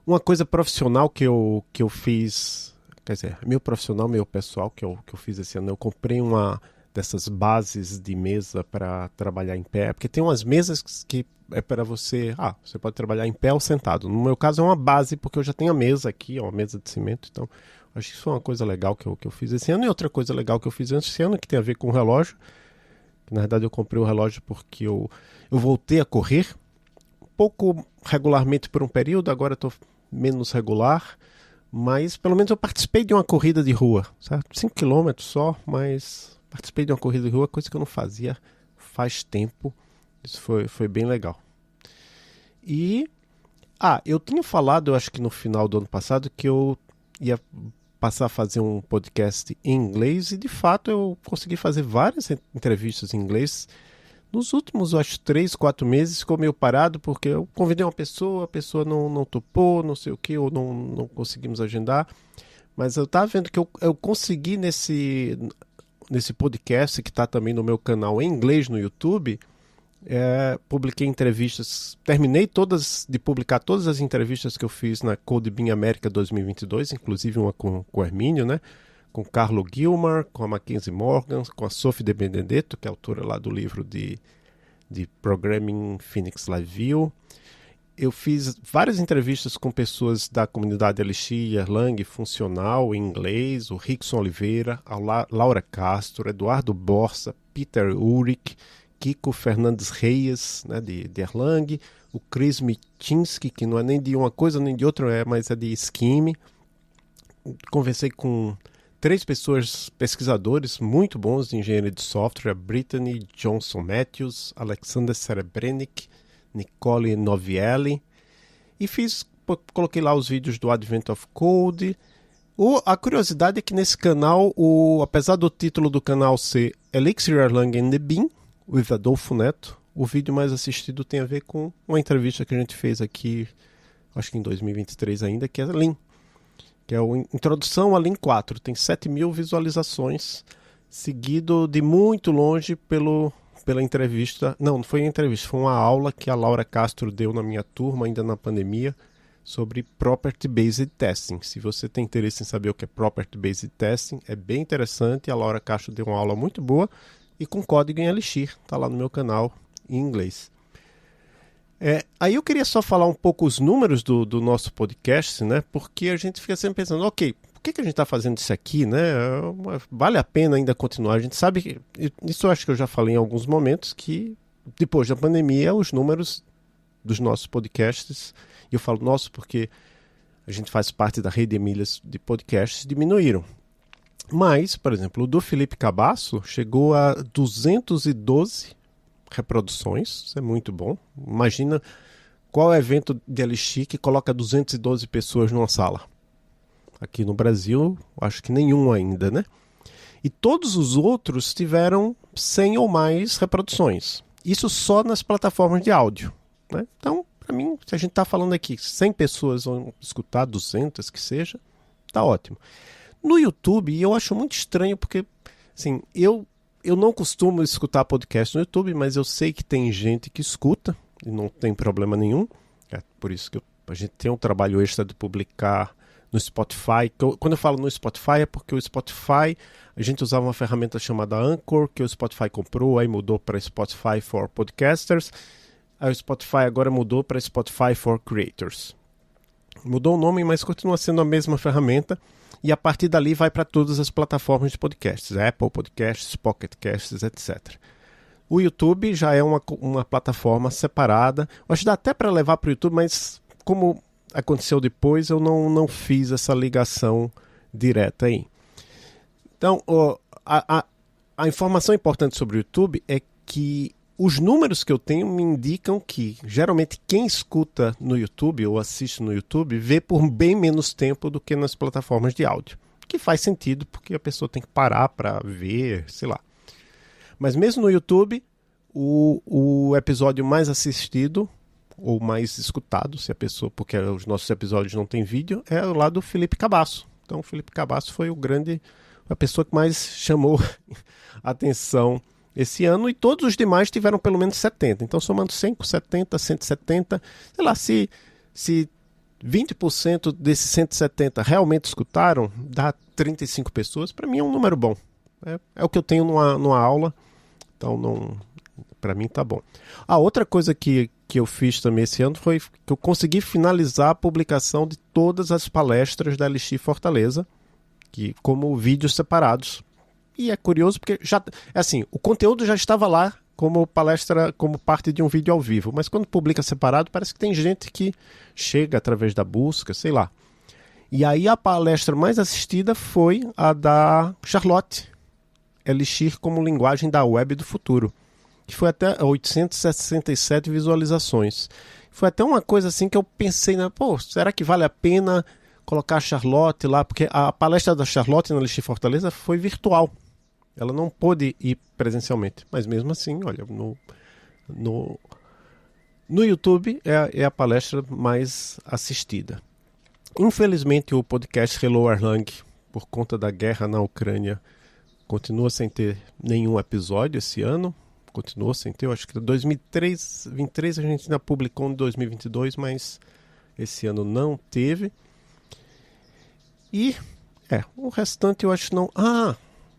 Speaker 1: Uma coisa profissional que eu fiz, quer dizer, meu profissional, meu pessoal, que eu fiz esse ano, eu comprei uma dessas bases de mesa para trabalhar em pé, porque tem umas mesas que é para você pode trabalhar em pé ou sentado. No meu caso é uma base, porque eu já tenho a mesa aqui, uma mesa de cimento, então acho que isso foi uma coisa legal que eu fiz esse ano. E outra coisa legal que eu fiz esse ano, que tem a ver com o relógio, que na verdade eu comprei o relógio porque eu voltei a correr, um pouco regularmente por um período, agora estou menos regular, mas pelo menos eu participei de uma corrida de rua, certo? 5 km só, mas participei de uma corrida de rua, coisa que eu não fazia faz tempo. Isso foi bem legal. E eu tinha falado, eu acho que no final do ano passado, que eu ia passar a fazer um podcast em inglês, e de fato eu consegui fazer várias entrevistas em inglês. Nos últimos, eu acho, 3, 4 meses ficou meio parado, porque eu convidei uma pessoa, a pessoa não topou, não sei o que, ou não conseguimos agendar. Mas eu estava vendo que eu consegui nesse podcast, que está também no meu canal em inglês no YouTube, publiquei entrevistas, terminei de publicar todas as entrevistas que eu fiz na CodeBeam América 2022, inclusive uma com o Hermínio, né? Com o Carlo Gilmar, com a Mackenzie Morgan, com a Sophie de Benedetto, que é autora lá do livro de Programming Phoenix LiveView. Eu fiz várias entrevistas com pessoas da comunidade Elixir, Erlang, funcional, em inglês, o Rickson Oliveira, a Laura Castro, Eduardo Borsa, Peter Ulrich, Kiko Fernandes Reis, né, de Erlang, o Chris Michinski, que não é nem de uma coisa nem de outra, mas é de Scheme. Conversei com 3 pesquisadores muito bons de engenharia de software, a Brittany Johnson Matthews, Alexander Serebrennik, Nicole Novielli, e coloquei lá os vídeos do Advent of Code. A curiosidade é que nesse canal, apesar do título do canal ser Elixir Erlang and the Beam, with Adolfo Neto. O vídeo mais assistido tem a ver com uma entrevista que a gente fez aqui, acho que em 2023 ainda, que é Lean, que é a introdução a Lean 4. Tem 7.000 visualizações, seguido de muito longe pela entrevista. Não foi uma entrevista, foi uma aula que a Laura Castro deu na minha turma, ainda na pandemia, sobre Property Based Testing. Se você tem interesse em saber o que é Property Based Testing, é bem interessante. A Laura Castro deu uma aula muito boa e com código em Elixir. Está lá no meu canal em inglês. Aí eu queria só falar um pouco os números do nosso podcast, né? Porque a gente fica sempre pensando, ok, por que a gente está fazendo isso aqui, né? Vale a pena ainda continuar? A gente sabe que, isso eu acho que eu já falei em alguns momentos, que depois da pandemia os números dos nossos podcasts, e eu falo nosso porque a gente faz parte da rede Emílias de podcasts, diminuíram. Mas, por exemplo, o do Felipe Cabasso chegou a 212 reproduções, isso é muito bom. Imagina qual é o evento de Elixir que coloca 212 pessoas numa sala. Aqui no Brasil, acho que nenhum ainda, né? E todos os outros tiveram 100 ou mais reproduções. Isso só nas plataformas de áudio, né? Então, para mim, se a gente está falando aqui 100 pessoas vão escutar, 200 que seja, tá ótimo. No YouTube, eu acho muito estranho porque, assim, eu não costumo escutar podcast no YouTube, mas eu sei que tem gente que escuta e não tem problema nenhum. É por isso que a gente tem um trabalho extra de publicar no Spotify. Quando eu falo no Spotify é porque o Spotify, a gente usava uma ferramenta chamada Anchor, que o Spotify comprou, aí mudou para Spotify for Podcasters. Aí o Spotify agora mudou para Spotify for Creators. Mudou o nome, mas continua sendo a mesma ferramenta. E a partir dali vai para todas as plataformas de podcasts, Apple Podcasts, Pocket Casts, etc. O YouTube já é uma plataforma separada. Eu acho que dá até para levar para o YouTube, mas como aconteceu depois, eu não fiz essa ligação direta aí. Então, a informação importante sobre o YouTube é que os números que eu tenho me indicam que, geralmente, quem escuta no YouTube ou assiste no YouTube vê por bem menos tempo do que nas plataformas de áudio. Que faz sentido, porque a pessoa tem que parar para ver, sei lá. Mas mesmo no YouTube, o episódio mais assistido, ou mais escutado, se a pessoa, porque os nossos episódios não têm vídeo, é o lá do Felipe Cabasso. Então, o Felipe Cabasso foi a pessoa que mais chamou a atenção esse ano, e todos os demais tiveram pelo menos 70. Então, somando 100 com 70, 170, sei lá, se 20% desses 170 realmente escutaram, dá 35 pessoas, para mim é um número bom. É o que eu tenho numa aula, então para mim tá bom. A outra coisa que eu fiz também esse ano foi que eu consegui finalizar a publicação de todas as palestras da Elixir Fortaleza, como vídeos separados. E é curioso porque o conteúdo já estava lá como palestra, como parte de um vídeo ao vivo, mas quando publica separado parece que tem gente que chega através da busca, sei lá. E aí a palestra mais assistida foi a da Charlotte, Elixir como linguagem da web do futuro, que foi até 867 visualizações. Foi até uma coisa assim que eu pensei, né, será que vale a pena colocar a Charlotte lá? Porque a palestra da Charlotte na Elixir Fortaleza foi virtual. Ela não pôde ir presencialmente, mas mesmo assim, olha, no YouTube é a palestra mais assistida. Infelizmente, o podcast Hello Erlang, por conta da guerra na Ucrânia, continua sem ter nenhum episódio esse ano. Continuou sem ter, eu acho que em 2023 a gente ainda publicou em 2022, mas esse ano não teve. E, o restante eu acho que não...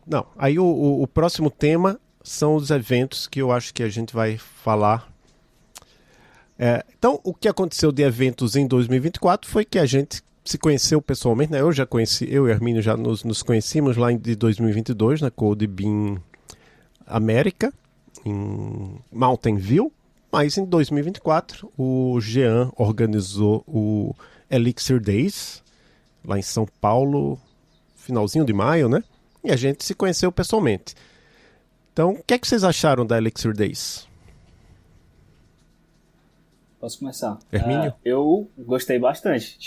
Speaker 1: Não, aí o próximo tema são os eventos que eu acho que a gente vai falar. Então, o que aconteceu de eventos em 2024 foi que a gente se conheceu pessoalmente, né? Eu e o Hermínio já nos conhecimos lá de 2022, na Codebeam América, em Mountain View, mas em 2024 o Jean organizou o Elixir Days, lá em São Paulo, finalzinho de maio, né? E a gente se conheceu pessoalmente. Então, o que é que vocês acharam da Elixir Days?
Speaker 2: Posso começar?
Speaker 1: Hermínio?
Speaker 2: Eu gostei bastante,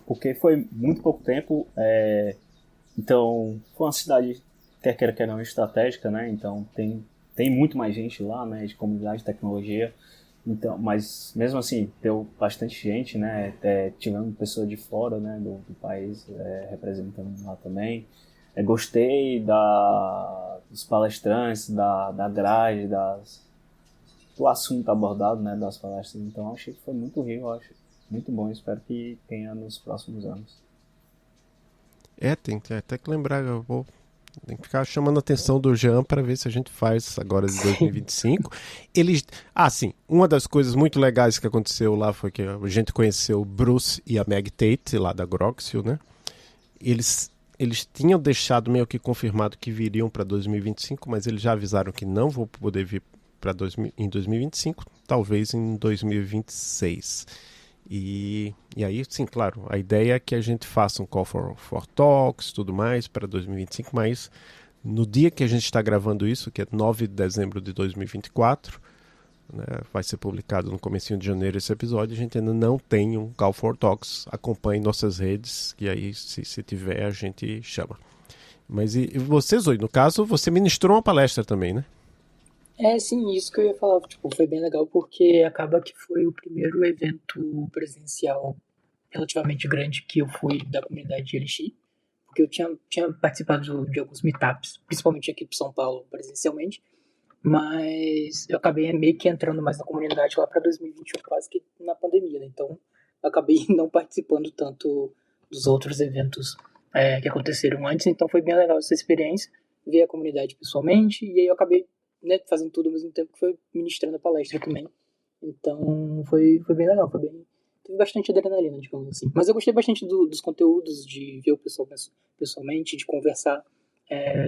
Speaker 2: porque foi muito pouco tempo, então foi uma cidade, quer queira, quer não, estratégica, né? Então tem tem muito mais gente lá, né, de comunidade de tecnologia. Então, mas mesmo assim, deu bastante gente, né? Tivemos pessoas de fora, né, do país representando lá também. Gostei dos palestrantes, da grade, do assunto abordado, né, das palestras. Então, achei que foi muito rico, eu acho muito bom. Espero que tenha nos próximos anos.
Speaker 1: Tem que até que lembrar, tem que ficar chamando a atenção do Jean para ver se a gente faz agora de 2025. Eles, sim, uma das coisas muito legais que aconteceu lá foi que a gente conheceu o Bruce e a Meg Tate, lá da Groxio, né? Eles tinham deixado meio que confirmado que viriam para 2025, mas eles já avisaram que não vão poder vir em 2025, talvez em 2026. E aí, sim, claro, a ideia é que a gente faça um Call for Talks, tudo mais, para 2025, mas no dia que a gente está gravando isso, que é 9 de dezembro de 2024, né, vai ser publicado no comecinho de janeiro esse episódio, a gente ainda não tem um Call for Talks. Acompanhe nossas redes, e aí, se tiver, a gente chama. Mas e você, Zoe, no caso, você ministrou uma palestra também, né?
Speaker 3: Sim, isso que eu ia falar, tipo, foi bem legal porque acaba que foi o primeiro evento presencial relativamente grande que eu fui da comunidade de Elixir, porque eu tinha participado de alguns meetups, principalmente aqui para São Paulo, presencialmente, mas eu acabei meio que entrando mais na comunidade lá para 2021, quase que na pandemia, né? Então eu acabei não participando tanto dos outros eventos que aconteceram antes, então foi bem legal essa experiência, ver a comunidade pessoalmente, e aí eu acabei, né, fazendo tudo ao mesmo tempo que foi ministrando a palestra também. Então foi bem legal, teve bastante adrenalina, digamos assim. Mas eu gostei bastante dos conteúdos, de ver o pessoal pessoalmente, de conversar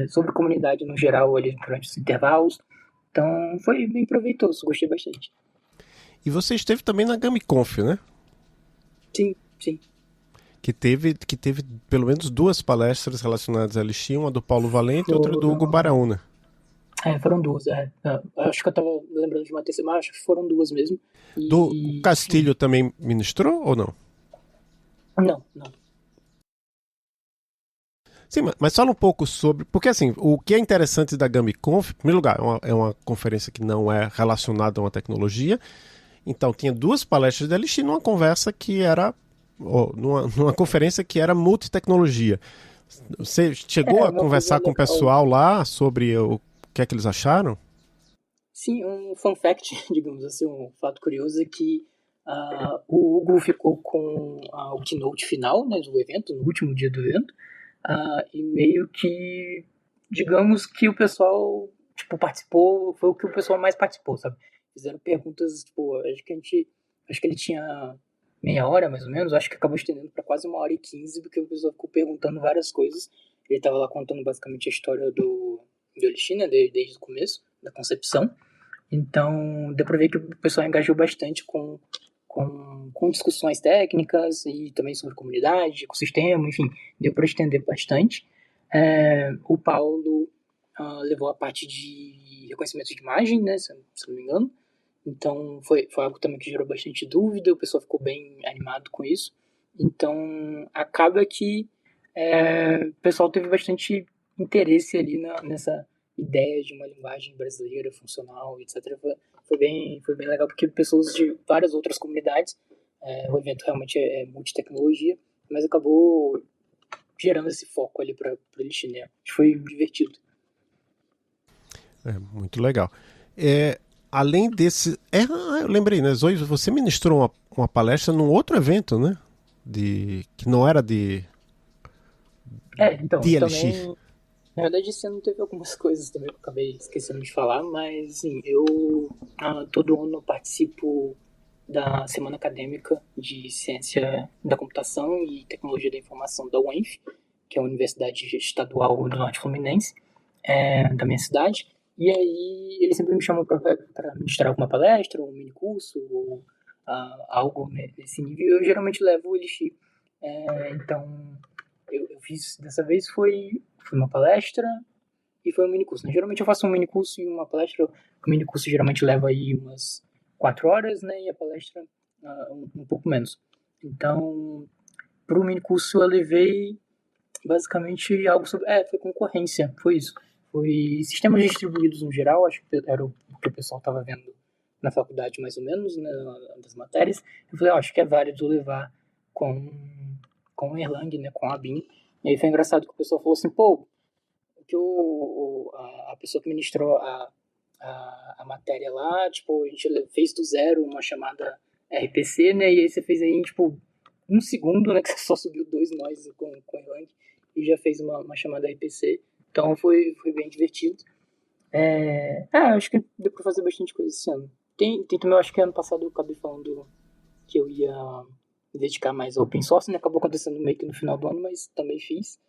Speaker 3: sobre comunidade no geral ali durante os intervalos. Então foi bem proveitoso, gostei bastante.
Speaker 1: E você esteve também na GamiConf, né?
Speaker 3: Sim, sim.
Speaker 1: Que teve pelo menos 2 palestras relacionadas a Elixir, uma do Paulo Valente e outra do Hugo Baraúna.
Speaker 3: Foram 2. Acho que eu tava lembrando de uma terceira, mas acho que foram 2 mesmo.
Speaker 1: Do Castilho também ministrou ou não?
Speaker 3: Não.
Speaker 1: Sim, mas fala um pouco sobre... Porque, assim, o que é interessante da GamiConf, em primeiro lugar, é uma conferência que não é relacionada a uma tecnologia. Então, tinha 2 palestras de Elixir numa conversa que era... numa conferência que era multitecnologia. Você chegou a conversar com o pessoal lá sobre o que é que eles acharam?
Speaker 3: Sim, um fun fact, digamos assim, um fato curioso é que o Hugo ficou com o keynote final, né, do evento, no último dia do evento, e meio que, digamos que o pessoal, tipo, participou, foi o que o pessoal mais participou, sabe? Fizeram perguntas, tipo, acho que ele tinha meia hora, mais ou menos, acho que acabou estendendo para quase 1h15, porque o pessoal ficou perguntando várias coisas. Ele estava lá contando basicamente a história do Elixir, né, desde o começo, da concepção. Então, deu para ver que o pessoal engajou bastante com discussões técnicas e também sobre comunidade, ecossistema, enfim, deu para estender bastante. O Paulo levou a parte de reconhecimento de imagem, né, se não me engano. Então, foi algo também que gerou bastante dúvida, o pessoal ficou bem animado com isso. Então, acaba que o pessoal teve bastante interesse ali nessa ideia de uma linguagem brasileira, funcional, etc. Foi bem legal, porque pessoas de várias outras comunidades, o evento realmente é multitecnologia, mas acabou gerando esse foco ali para o Elixir, né? Acho que foi divertido.
Speaker 1: Muito legal. Além desse... eu lembrei, né, Zoe, você ministrou uma palestra num outro evento, né? Que não era de
Speaker 3: então,
Speaker 1: de
Speaker 3: também...
Speaker 1: Elixir.
Speaker 3: Na verdade, esse ano teve algumas coisas também que eu acabei esquecendo de falar, mas assim, eu todo ano participo da Semana Acadêmica de Ciência da Computação e Tecnologia da Informação da UENF, que é a Universidade Estadual do Norte Fluminense, da minha cidade. E aí eles sempre me chamam para ministrar alguma palestra, um mini curso, ou algo nesse nível. Eu geralmente levo o Elixir. Então, eu fiz dessa vez foi uma palestra e foi um mini curso, né? Geralmente eu faço um mini curso e uma palestra. O mini curso geralmente leva aí umas 4 horas, né? E a palestra um pouco menos. Então, pro mini curso eu levei basicamente algo sobre... foi concorrência, foi isso. foi sistemas distribuídos no geral, acho que era o que o pessoal estava vendo na faculdade mais ou menos, né, das matérias. Eu falei, acho que é válido levar com o Erlang, né, com a BIM. E aí foi engraçado que o pessoal falou assim, pô, que a pessoa que ministrou a matéria lá, tipo, a gente fez do zero uma chamada RPC, né, e aí você fez aí em, tipo, 1 segundo, né, que você só subiu 2 nós com Erlang e já fez uma chamada RPC. Então foi bem divertido. Acho que deu pra fazer bastante coisa esse ano. Tem também, eu acho que ano passado eu acabei falando que eu ia me dedicar mais ao open source, né? Acabou acontecendo meio que no final do ano, mas também fiz.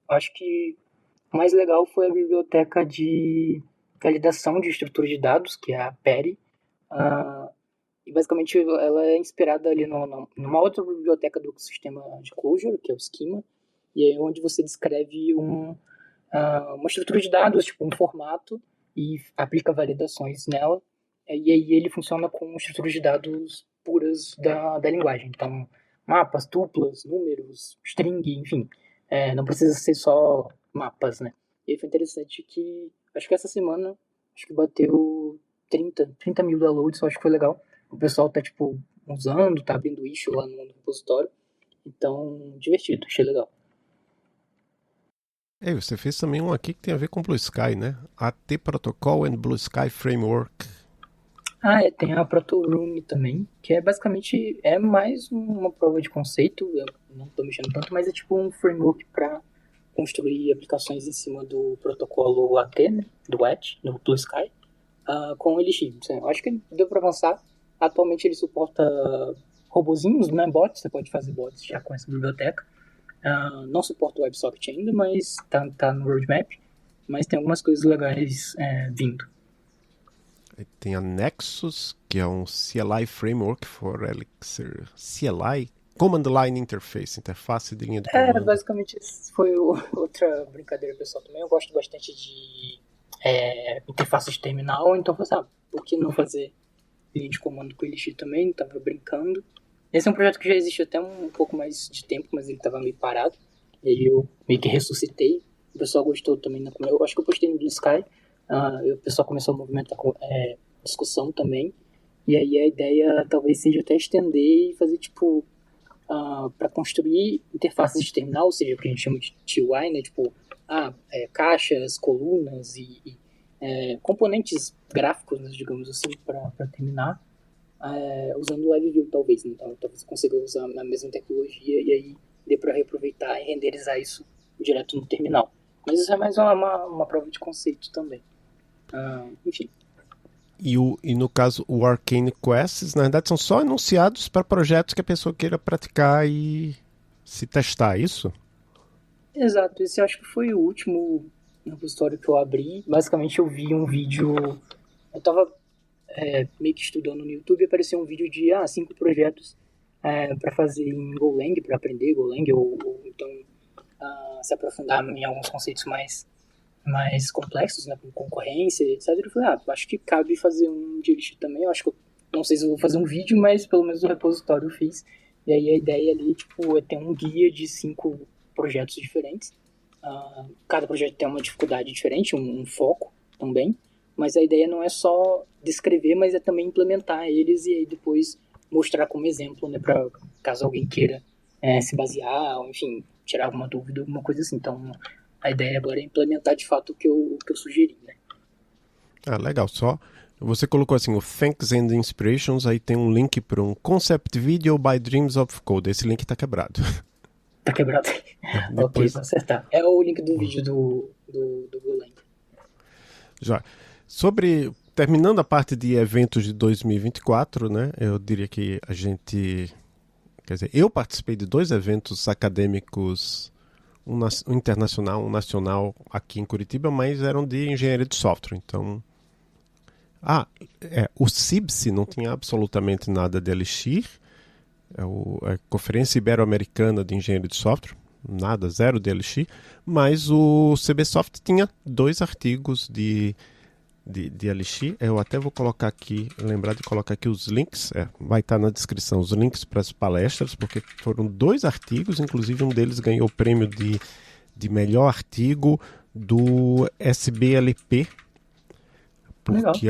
Speaker 3: Acho que o mais legal foi a biblioteca de validação de estrutura de dados, que é a PERI. E basicamente ela é inspirada ali numa outra biblioteca do sistema de Clojure, que é o Schema, e é onde você descreve uma estrutura de dados, tipo um formato, e aplica validações nela. E aí ele funciona com estruturas de dados puras da linguagem. Então, mapas, tuplas, números, string, enfim. Não precisa ser só mapas, né? E aí foi interessante que, acho que essa semana, acho que bateu 30 mil downloads, eu acho que foi legal. O pessoal tá, tipo, usando, tá abrindo issue lá no repositório. Então, divertido, achei legal.
Speaker 1: Você fez também um aqui que tem a ver com Blue Sky, né? AT Protocol and Blue Sky Framework.
Speaker 3: Tem a ProtoRoom também, que é basicamente mais uma prova de conceito, eu não estou mexendo tanto, mas é tipo um framework para construir aplicações em cima do protocolo AT, né, do AT, do Blue Sky, com Elixir. Eu acho que deu para avançar. Atualmente ele suporta robozinhos, né, bots, você pode fazer bots já com essa biblioteca. Não suporta o WebSocket ainda, mas tá no roadmap, mas tem algumas coisas legais vindo.
Speaker 1: Tem a Nexus, que é um CLI Framework for Elixir. CLI? Command Line Interface, interface de linha de comando.
Speaker 3: Basicamente isso foi outra brincadeira pessoal também. Eu gosto bastante de interface de terminal, então eu falei, por que não fazer linha de comando com Elixir também? Tava brincando. Esse é um projeto que já existe até um pouco mais de tempo, mas ele tava meio parado. E aí eu meio que ressuscitei. O pessoal gostou também. Eu acho que eu postei no Blue Sky. O pessoal começou a movimentar discussão também. E aí a ideia talvez seja até estender e fazer tipo para construir interfaces de terminal, ou seja, o que a gente chama de TUI, né? Tipo, caixas, colunas e componentes gráficos, né, digamos assim, para terminar, usando o LiveView talvez. Né? Então talvez você consiga usar a mesma tecnologia e aí dê para reaproveitar e renderizar isso direto no terminal. Mas isso é mais uma prova de conceito também. Enfim.
Speaker 1: E no caso, o Arcane Quests, na verdade, são só enunciados para projetos que a pessoa queira praticar e se testar, isso?
Speaker 3: Exato, esse eu acho que foi o último repositório que eu abri. Basicamente eu vi um vídeo, eu tava meio que estudando no YouTube e apareceu um vídeo de 5 projetos para fazer em Golang, para aprender Golang, ou então se aprofundar em alguns conceitos mais complexos, né, como concorrência, etc. Eu falei, acho que cabe fazer um de Elixir também. Eu acho que não sei se eu vou fazer um vídeo, mas pelo menos no repositório eu fiz. E aí a ideia ali, tipo, é ter um guia de 5 projetos diferentes. Cada projeto tem uma dificuldade diferente, um foco também. Mas a ideia não é só descrever, mas é também implementar eles e aí depois mostrar como exemplo, né, para caso alguém queira se basear, ou enfim, tirar alguma dúvida, alguma coisa assim. Então, a ideia agora é implementar de fato o que eu sugeri, né?
Speaker 1: Legal. Só você colocou assim o Thanks and Inspirations, aí tem um link para um Concept Video by Dreams of Code. Esse link tá quebrado.
Speaker 3: Tá quebrado?
Speaker 1: Depois...
Speaker 3: Ok, vou acertar. É o link do vídeo do Golang.
Speaker 1: Já. Terminando a parte de eventos de 2024, né? Eu diria que eu participei de 2 eventos acadêmicos, um internacional, um nacional aqui em Curitiba, mas eram de engenharia de software. Então, o CIBSE não tinha absolutamente nada de Elixir, a Conferência Ibero-Americana de Engenharia de Software, nada, zero de Elixir, mas o CBSoft tinha 2 artigos de Elixir. Eu até vou colocar aqui, lembrar de colocar aqui os links, vai estar na descrição, os links para as palestras, porque foram 2 artigos, inclusive um deles ganhou o prêmio de melhor artigo do SBLP, porque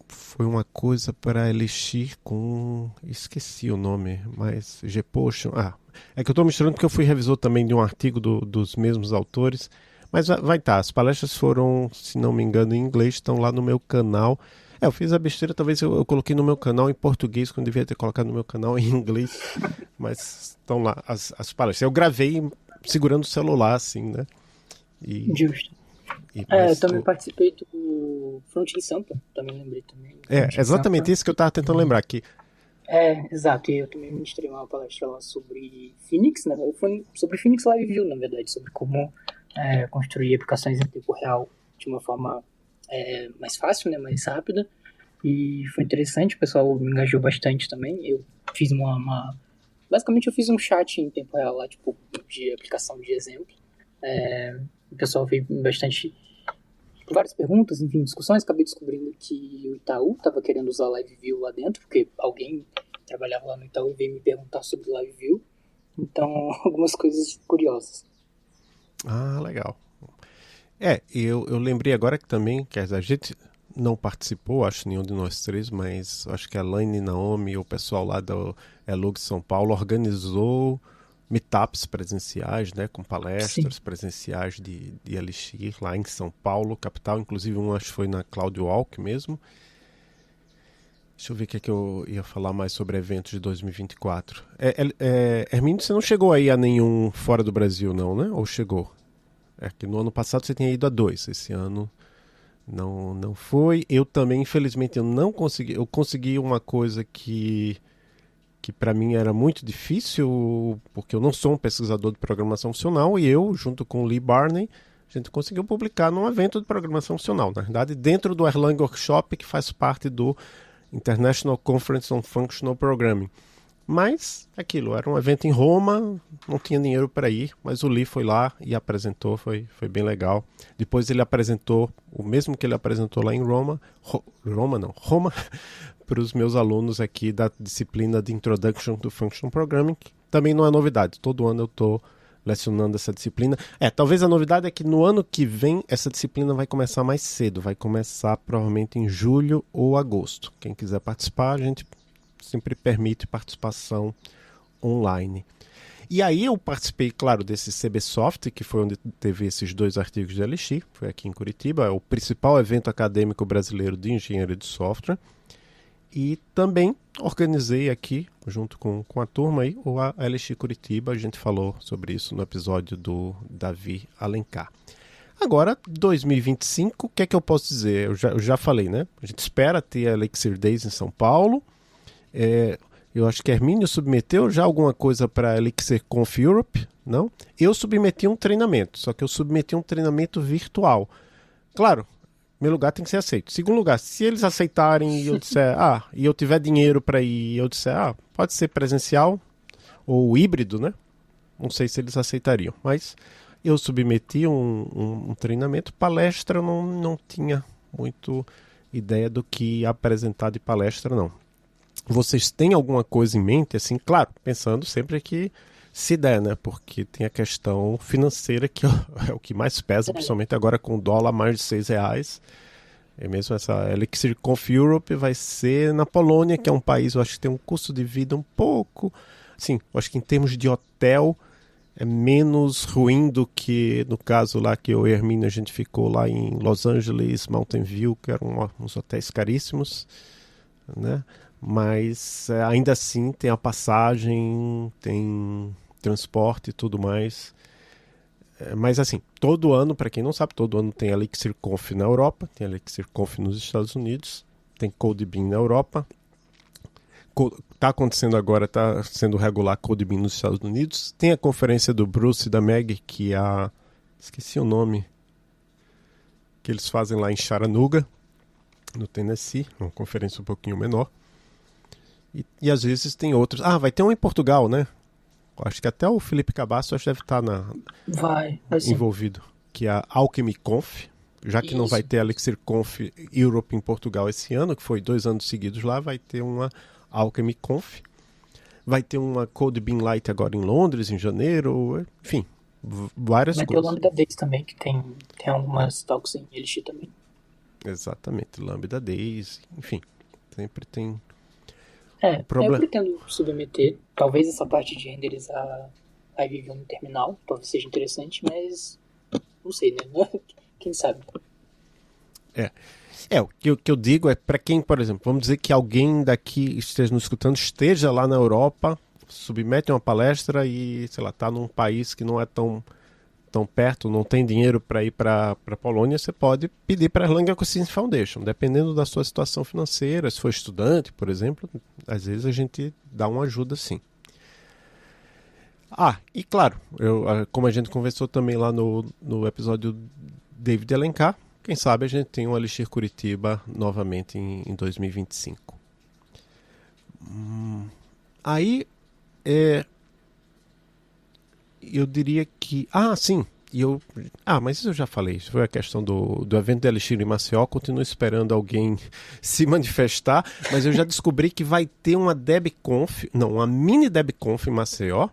Speaker 1: foi uma coisa para Elixir com... esqueci o nome, mas GPotion... é que eu estou misturando porque eu fui revisor também de um artigo dos mesmos autores, mas vai estar. As palestras foram, se não me engano, em inglês, estão lá no meu canal. Eu fiz a besteira, talvez eu coloquei no meu canal em português, quando devia ter colocado no meu canal em inglês, mas estão lá as palestras. Eu gravei segurando o celular, assim, né?
Speaker 3: Justo. Eu também participei do Front in Sampa, também lembrei também.
Speaker 1: Exatamente isso que eu estava tentando lembrar aqui.
Speaker 3: Exato, e eu também ministrei uma palestra lá sobre Phoenix, né? Foi sobre Phoenix Live View, na verdade, sobre como construir aplicações em tempo real de uma forma mais fácil, né? Mais rápida, e foi interessante, o pessoal me engajou bastante também. Eu fiz basicamente eu fiz um chat em tempo real lá, tipo, de aplicação de exemplo. O pessoal veio bastante com várias perguntas, enfim, discussões. Acabei descobrindo que o Itaú estava querendo usar Live View lá dentro, porque alguém trabalhava lá no Itaú e veio me perguntar sobre Live View. Então, algumas coisas curiosas.
Speaker 1: Legal. Eu lembrei agora que também, quer dizer, a gente não participou, acho, nenhum de nós três, mas acho que a Laine, Naomi, o pessoal lá do Elug São Paulo organizou meetups presenciais, né, com palestras presenciais de Elixir lá em São Paulo, capital. Inclusive acho que foi na Cloud Walk mesmo. Deixa eu ver o que eu ia falar mais sobre eventos de 2024. Hermínio, você não chegou aí a nenhum fora do Brasil, não, né? Ou chegou? Que no ano passado você tinha ido a 2, esse ano não foi. Eu também, infelizmente, eu não consegui. Eu consegui uma coisa que para mim era muito difícil, porque eu não sou um pesquisador de programação funcional, e eu, junto com o Lee Barney, a gente conseguiu publicar num evento de programação funcional, na verdade, dentro do Erlang Workshop, que faz parte do International Conference on Functional Programming. Mas, aquilo, era um evento em Roma, não tinha dinheiro para ir, mas o Lee foi lá e apresentou, foi bem legal. Depois ele apresentou, o mesmo que ele apresentou lá em Roma, para os meus alunos aqui da disciplina de Introduction to Functional Programming, que também não é novidade, todo ano eu estou lecionando essa disciplina. Talvez a novidade é que no ano que vem essa disciplina vai começar mais cedo, vai começar provavelmente em julho ou agosto. Quem quiser participar, a gente sempre permite participação online. E aí eu participei, claro, desse CBSoft, que foi onde teve esses 2 artigos de Elixir, foi aqui em Curitiba, é o principal evento acadêmico brasileiro de engenharia de software. E também organizei aqui, junto com a turma aí, o Elixir Curitiba. A gente falou sobre isso no episódio do Davi Alencar. Agora, 2025, o que é que eu posso dizer? Eu já falei, né? A gente espera ter a Elixir Days em São Paulo. Eu acho que Hermínio submeteu já alguma coisa para a Elixir Conf Europe, não? Eu submeti um treinamento, só que eu submeti um treinamento virtual. Claro, meu lugar tem que ser aceito. Segundo lugar, se eles aceitarem e eu disser, e eu tiver dinheiro para ir, e eu disser, pode ser presencial ou híbrido, né? Não sei se eles aceitariam, mas eu submeti um treinamento. Palestra, eu não tinha muito ideia do que apresentar de palestra, não. Vocês têm alguma coisa em mente, assim, claro, pensando sempre que se der, né? Porque tem a questão financeira que é o que mais pesa, principalmente agora com o dólar mais de R$6. É mesmo essa Elixir Conf Europe vai ser na Polônia, que é um país, eu acho que tem um custo de vida um pouco... Assim, eu acho que em termos de hotel é menos ruim do que no caso lá que eu e a Hermínia, a gente ficou lá em Los Angeles, Mountain View, que eram uns hotéis caríssimos, né? Mas ainda assim tem a passagem, tem transporte e tudo mais. Mas assim, todo ano, para quem não sabe, todo ano tem a Elixir Conf na Europa, tem a Elixir Conf nos Estados Unidos, tem CodeBeam na Europa. Está acontecendo agora, está sendo regular CodeBeam nos Estados Unidos. Tem a conferência do Bruce e da Meg, que é esqueci o nome, que eles fazem lá em Chattanooga, no Tennessee, uma conferência um pouquinho menor. E às vezes tem outros. Vai ter um em Portugal, né? Acho que até o Felipe Cabasso deve estar envolvido. Que é a Alchemy Conf. Já que não vai ter a Elixir Conf Europe em Portugal esse ano, que foi 2 anos seguidos lá, vai ter uma Alchemy Conf. Vai ter uma CodeBeam Lite agora em Londres, em janeiro. Enfim, várias
Speaker 3: Vai ter o
Speaker 1: coisas.
Speaker 3: Lambda Days também, que tem algumas talks em Elixir também.
Speaker 1: Exatamente, Lambda Days, enfim, sempre tem
Speaker 3: Eu
Speaker 1: problema.
Speaker 3: pretendo submeter, talvez essa parte de renderizar a Vue no terminal, talvez seja interessante, mas não sei, né? Quem sabe?
Speaker 1: O que eu digo é para quem, por exemplo, vamos dizer que alguém daqui esteja nos escutando, esteja lá na Europa, submete uma palestra e, sei lá, está num país que não é tão perto, não tem dinheiro para ir para a Polônia, você pode pedir para a Erlang Ecosystem Foundation, dependendo da sua situação financeira, se for estudante, por exemplo, às vezes a gente dá uma ajuda sim. E claro, como a gente conversou também lá no episódio David Alencar, quem sabe a gente tem um Elixir Curitiba novamente em 2025. Aí, eu diria que... sim. Mas isso eu já falei. Isso foi a questão do evento de Elixir em Maceió. Continuo esperando alguém se manifestar. Mas eu já descobri que vai ter uma uma mini DebConf em Maceió.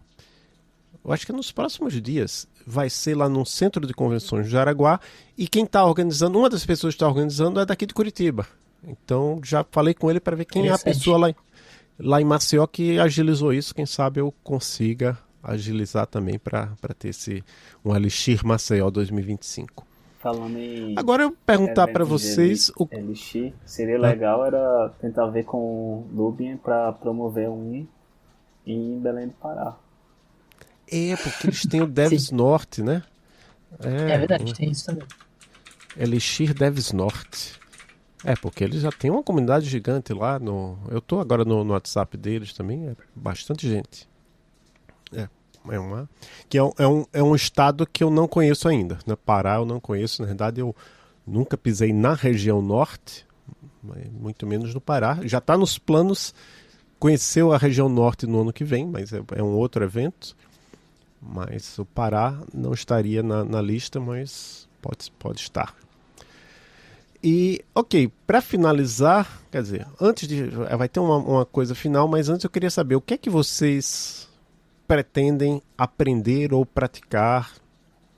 Speaker 1: Eu acho que nos próximos dias. Vai ser lá no Centro de Convenções de Jaraguá. E quem está organizando, uma das pessoas que está organizando é daqui de Curitiba. Então já falei com ele para ver quem é a pessoa lá em Maceió que agilizou isso. Quem sabe eu consiga agilizar também para ter um Elixir Maceió 2025.
Speaker 2: Falando em
Speaker 1: agora eu perguntar para vocês
Speaker 2: Elixir, seria legal era tentar ver com o Lubian para promover um em Belém do Pará.
Speaker 1: Porque eles têm o Devs Norte, né?
Speaker 3: É verdade, tem isso também.
Speaker 1: Elixir Devs Norte. Porque eles já têm uma comunidade gigante lá. Eu tô agora no WhatsApp deles também, bastante gente. É um estado que eu não conheço ainda. Né? Pará eu não conheço, na verdade eu nunca pisei na região norte, muito menos no Pará. Já está nos planos conhecer a região norte no ano que vem, mas é um outro evento. Mas o Pará não estaria na lista, mas pode estar. E, para finalizar, quer dizer, vai ter uma coisa final, mas antes eu queria saber o que é que vocês pretendem aprender ou praticar,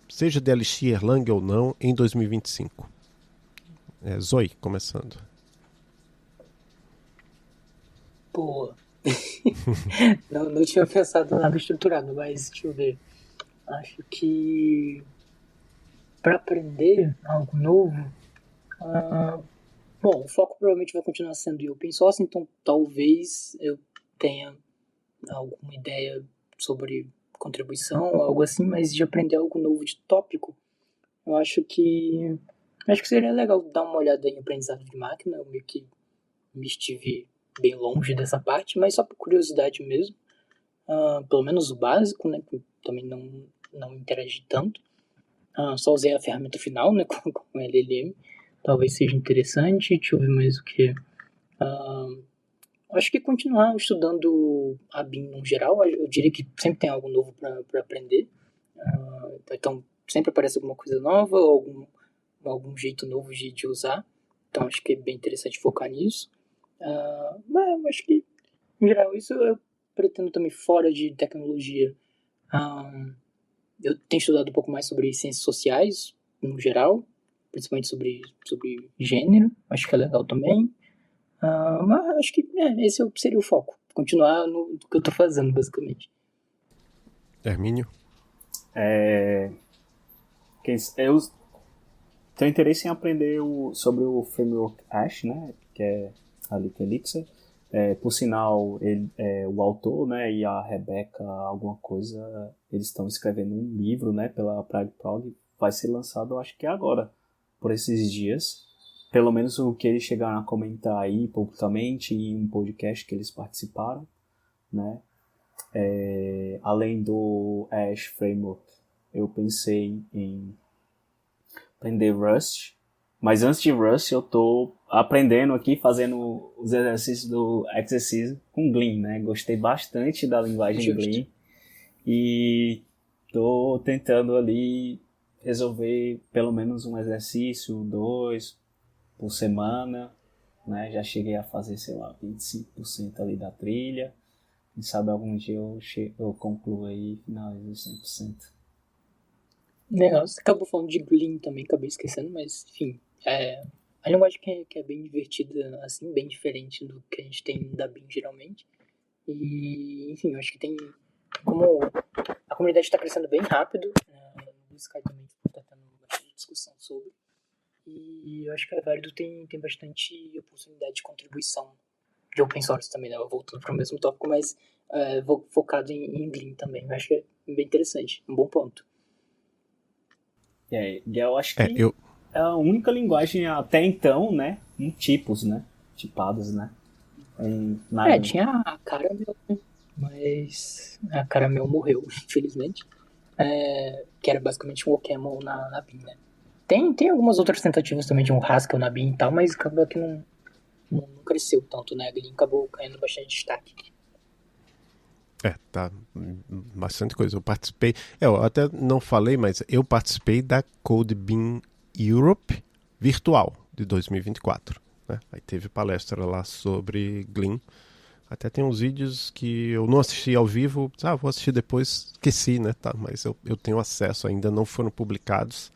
Speaker 1: seja de Elixir, Erlang ou não, em 2025? Zoe, começando.
Speaker 3: Pô, não tinha pensado nada estruturado, mas deixa eu ver. Acho que para aprender algo novo, bom, o foco provavelmente vai continuar sendo open source, então talvez eu tenha alguma ideia sobre contribuição ou algo assim, mas de aprender algo novo de tópico, eu acho que seria legal dar uma olhada em aprendizado de máquina. Eu meio que me estive bem longe dessa parte, mas só por curiosidade mesmo. Pelo menos o básico, né, que também não interagi tanto. Só usei a ferramenta final, né, com o LLM. Talvez seja interessante. Deixa eu ver mais o que. Acho que continuar estudando a BIM no geral, eu diria que sempre tem algo novo para aprender. Então, sempre aparece alguma coisa nova, ou algum jeito novo de usar. Então, acho que é bem interessante focar nisso. Mas eu acho que, em geral, isso eu pretendo também fora de tecnologia. Eu tenho estudado um pouco mais sobre ciências sociais, no geral, principalmente sobre gênero. Acho que é legal também. Mas acho que esse seria o foco. Continuar no que eu estou fazendo, basicamente.
Speaker 1: Hermínio?
Speaker 2: Eu tenho interesse em aprender sobre o framework Ash, né? Que é ali que Elixir. Por sinal, o autor, né, e a Rebeca, alguma coisa, eles estão escrevendo um livro, né, pela Pride Prog. Vai ser lançado, eu acho que agora, por esses dias. Pelo menos o que eles chegaram a comentar aí publicamente em um podcast que eles participaram, né? Além do Ash Framework, eu pensei em aprender Rust, mas antes de Rust eu tô aprendendo aqui, fazendo os exercícios do Exercise com Glean, né? Gostei bastante da linguagem Glean e tô tentando ali resolver pelo menos um exercício, 2 por semana, né? Já cheguei a fazer, 25% ali da trilha. Quem sabe algum dia eu concluo aí e finalizo 100%.
Speaker 3: Legal, você acabou falando de Gleam também, acabei esquecendo, mas enfim, a linguagem que é bem divertida, assim, bem diferente do que a gente tem da Beam geralmente. E, enfim, eu acho que tem, como a comunidade está crescendo bem rápido, o Sky também está tendo bastante discussão sobre, e eu acho que a Válido tem bastante oportunidade de contribuição de open source também, né? Voltando para o mesmo tópico, mas focado em Gleam também. Eu acho que é bem interessante, um bom ponto.
Speaker 2: Eu acho que é a única linguagem até então, né, em tipos, né, tipados, né.
Speaker 3: Tinha a Caramel, mas a Caramel morreu, infelizmente, que era basicamente um OCaml na Beam, né. Tem algumas outras tentativas também de um Haskell na Beam e tal, mas acabou que não cresceu tanto, né, a Gleam acabou ganhando bastante destaque.
Speaker 1: Tá bastante coisa. Eu participei, eu até não falei, mas eu participei da CodeBeam Europe virtual de 2024. Né? Aí teve palestra lá sobre Gleam. Até tem uns vídeos que eu não assisti ao vivo, vou assistir depois, esqueci, né? Tá, mas eu tenho acesso, ainda não foram publicados.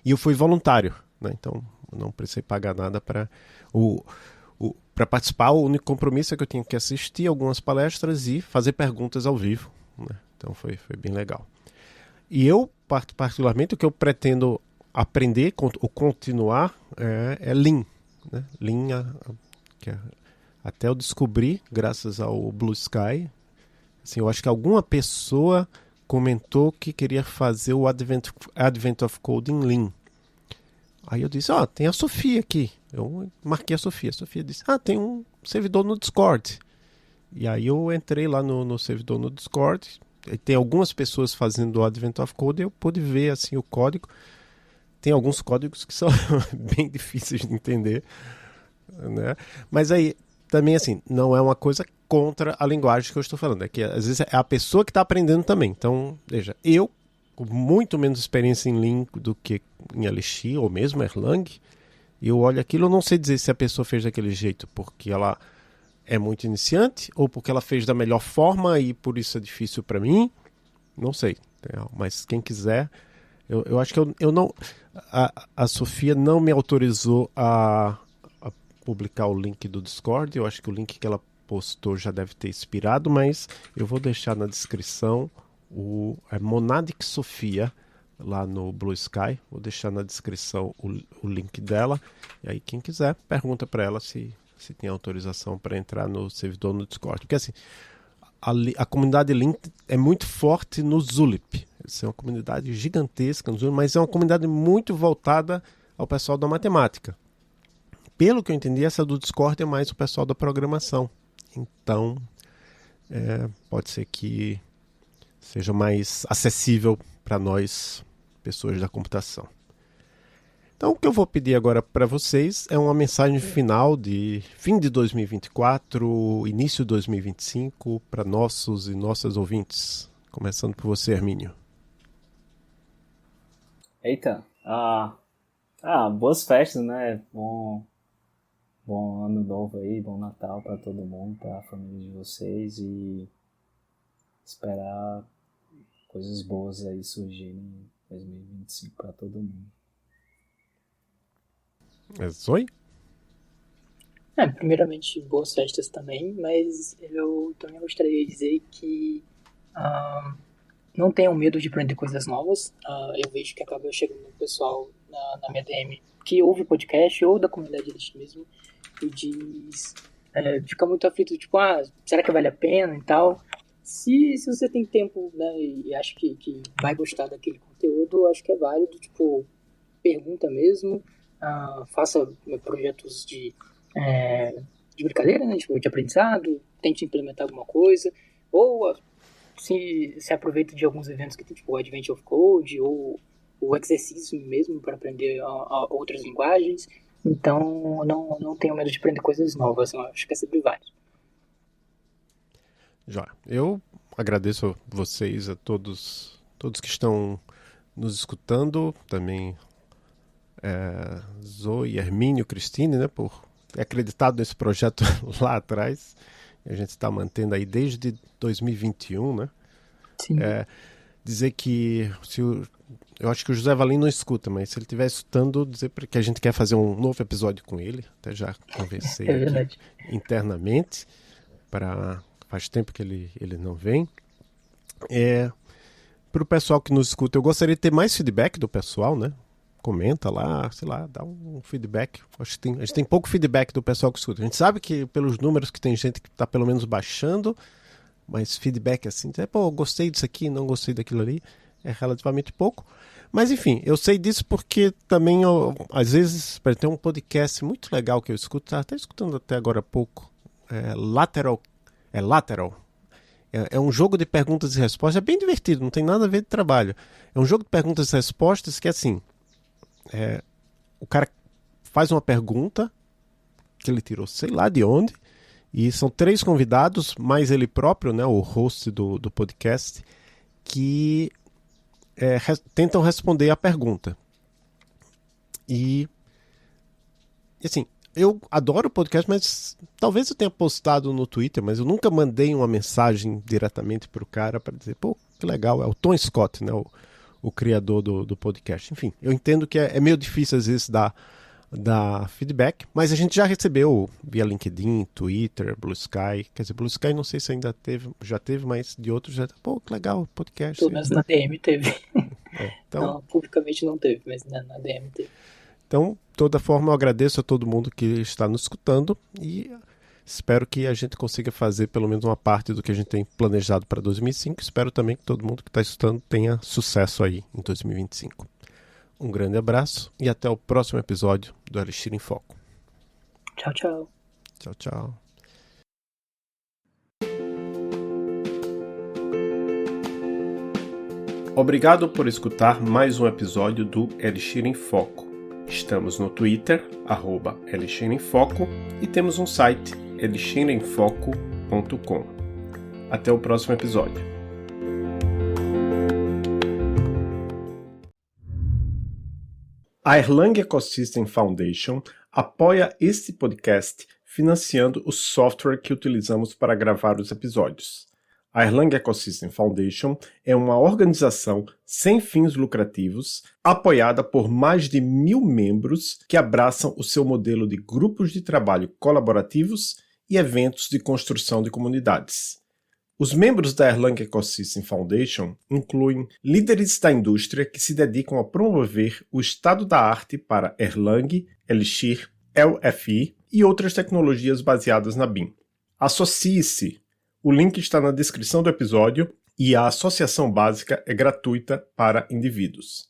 Speaker 1: E eu fui voluntário, né? Então eu não precisei pagar nada para para participar. O único compromisso é que eu tinha que assistir algumas palestras e fazer perguntas ao vivo, né? Então foi bem legal. E eu, particularmente, o que eu pretendo aprender ou continuar é Lean, né? Lean, que até eu descobri, graças ao Blue Sky, assim, eu acho que alguma pessoa comentou que queria fazer o Advent of Code em Lean. Aí eu disse, tem a Sofia aqui. Eu marquei a Sofia. A Sofia disse, tem um servidor no Discord. E aí eu entrei lá no servidor no Discord. E tem algumas pessoas fazendo o Advent of Code e eu pude ver assim, o código. Tem alguns códigos que são bem difíceis de entender, né? Mas aí, também assim, não é uma coisa contra a linguagem que eu estou falando. É que às vezes é a pessoa que está aprendendo também. Então, veja, eu com muito menos experiência em Lean do que em Elixir ou mesmo Erlang, e eu olho aquilo, eu não sei dizer se a pessoa fez daquele jeito porque ela é muito iniciante ou porque ela fez da melhor forma e por isso é difícil para mim, não sei. Mas quem quiser, eu acho que eu não, a Sofia não me autorizou a publicar o link do Discord. Eu acho que o link que ela postou já deve ter expirado, mas eu vou deixar na descrição o Monadic Sofia lá no Blue Sky. Vou deixar na descrição o link dela. E aí quem quiser, pergunta para ela se tem autorização para entrar no servidor no Discord. Porque assim, a comunidade Lean é muito forte no Zulip. Essa é uma comunidade gigantesca no Zulip, mas é uma comunidade muito voltada ao pessoal da matemática. Pelo que eu entendi, essa do Discord é mais o pessoal da programação. Então, pode ser que seja mais acessível para nós, pessoas da computação. Então, o que eu vou pedir agora para vocês é uma mensagem final de fim de 2024, início de 2025, para nossos e nossas ouvintes. Começando por você, Hermínio.
Speaker 2: Eita, boas festas, né? Bom ano novo aí, bom Natal para todo mundo, para a família de vocês, e esperar coisas boas aí surgirem em 2025 para todo mundo.
Speaker 1: Zoe?
Speaker 3: Primeiramente, boas festas também, mas eu também gostaria de dizer que não tenham medo de aprender coisas novas. Eu vejo que acaba chegando um pessoal na minha DM que ouve podcast ou da comunidade Elixir mesmo e diz, fica muito aflito, tipo, será que vale a pena e tal. Se você tem tempo, né, e acha que vai gostar daquele conteúdo, acho que é válido, tipo, pergunta mesmo, faça projetos de brincadeira, né, tipo, de aprendizado, tente implementar alguma coisa, ou se aproveita de alguns eventos que tem, tipo, o Advent of Code, ou o exercício mesmo para aprender outras linguagens. Então, não tenho medo de aprender coisas novas, eu acho que é sempre válido.
Speaker 1: Já. Eu agradeço a vocês, a todos que estão nos escutando, também Zoe, Hermínio, Cristine, né, por ter acreditado nesse projeto lá atrás. A gente está mantendo aí desde 2021, né?
Speaker 3: Sim.
Speaker 1: dizer que eu acho que o José Valim não escuta, mas se ele estiver escutando, dizer que a gente quer fazer um novo episódio com ele. Até já conversei aqui internamente. Faz tempo que ele não vem. Para o pessoal que nos escuta, eu gostaria de ter mais feedback do pessoal, né? Comenta lá, sei lá, dá um feedback. Acho que a gente tem pouco feedback do pessoal que escuta. A gente sabe que pelos números que tem gente que está pelo menos baixando, mas feedback assim, gostei disso aqui, não gostei daquilo ali, é relativamente pouco. Mas enfim, eu sei disso porque também, às vezes, tem um podcast muito legal que eu escuto, estava até escutando até agora há pouco, Lateral. É um jogo de perguntas e respostas, é bem divertido, não tem nada a ver de trabalho. É um jogo de perguntas e respostas que é assim, o cara faz uma pergunta que ele tirou sei lá de onde, e são 3 convidados, mais ele próprio, né, o host do podcast, que tentam responder a pergunta. E assim, eu adoro o podcast, mas talvez eu tenha postado no Twitter, mas eu nunca mandei uma mensagem diretamente para o cara para dizer, que legal, é o Tom Scott, né, o criador do podcast. Enfim, eu entendo que é meio difícil às vezes dar feedback, mas a gente já recebeu via LinkedIn, Twitter, Blue Sky. Quer dizer, Blue Sky não sei se ainda já teve, mas de outros já. Que legal, podcast.
Speaker 3: Pelo menos na DM teve.
Speaker 1: Então,
Speaker 3: não, publicamente não teve, mas na DM teve.
Speaker 1: Então, de toda forma, eu agradeço a todo mundo que está nos escutando e espero que a gente consiga fazer pelo menos uma parte do que a gente tem planejado para 2005. Espero também que todo mundo que está escutando tenha sucesso aí em 2025. Um grande abraço e até o próximo episódio do Elixir em Foco.
Speaker 3: Tchau, tchau.
Speaker 1: Tchau, tchau. Obrigado por escutar mais um episódio do Elixir em Foco. Estamos no Twitter, @Elixir em Foco, e temos um site, elixiremfoco.com. Até o próximo episódio. A Erlang Ecosystem Foundation apoia este podcast financiando o software que utilizamos para gravar os episódios. A Erlang Ecosystem Foundation é uma organização sem fins lucrativos apoiada por mais de 1.000 membros que abraçam o seu modelo de grupos de trabalho colaborativos e eventos de construção de comunidades. Os membros da Erlang Ecosystem Foundation incluem líderes da indústria que se dedicam a promover o estado da arte para Erlang, Elixir, LFI e outras tecnologias baseadas na BIM. Associe-se! O link está na descrição do episódio e a associação básica é gratuita para indivíduos.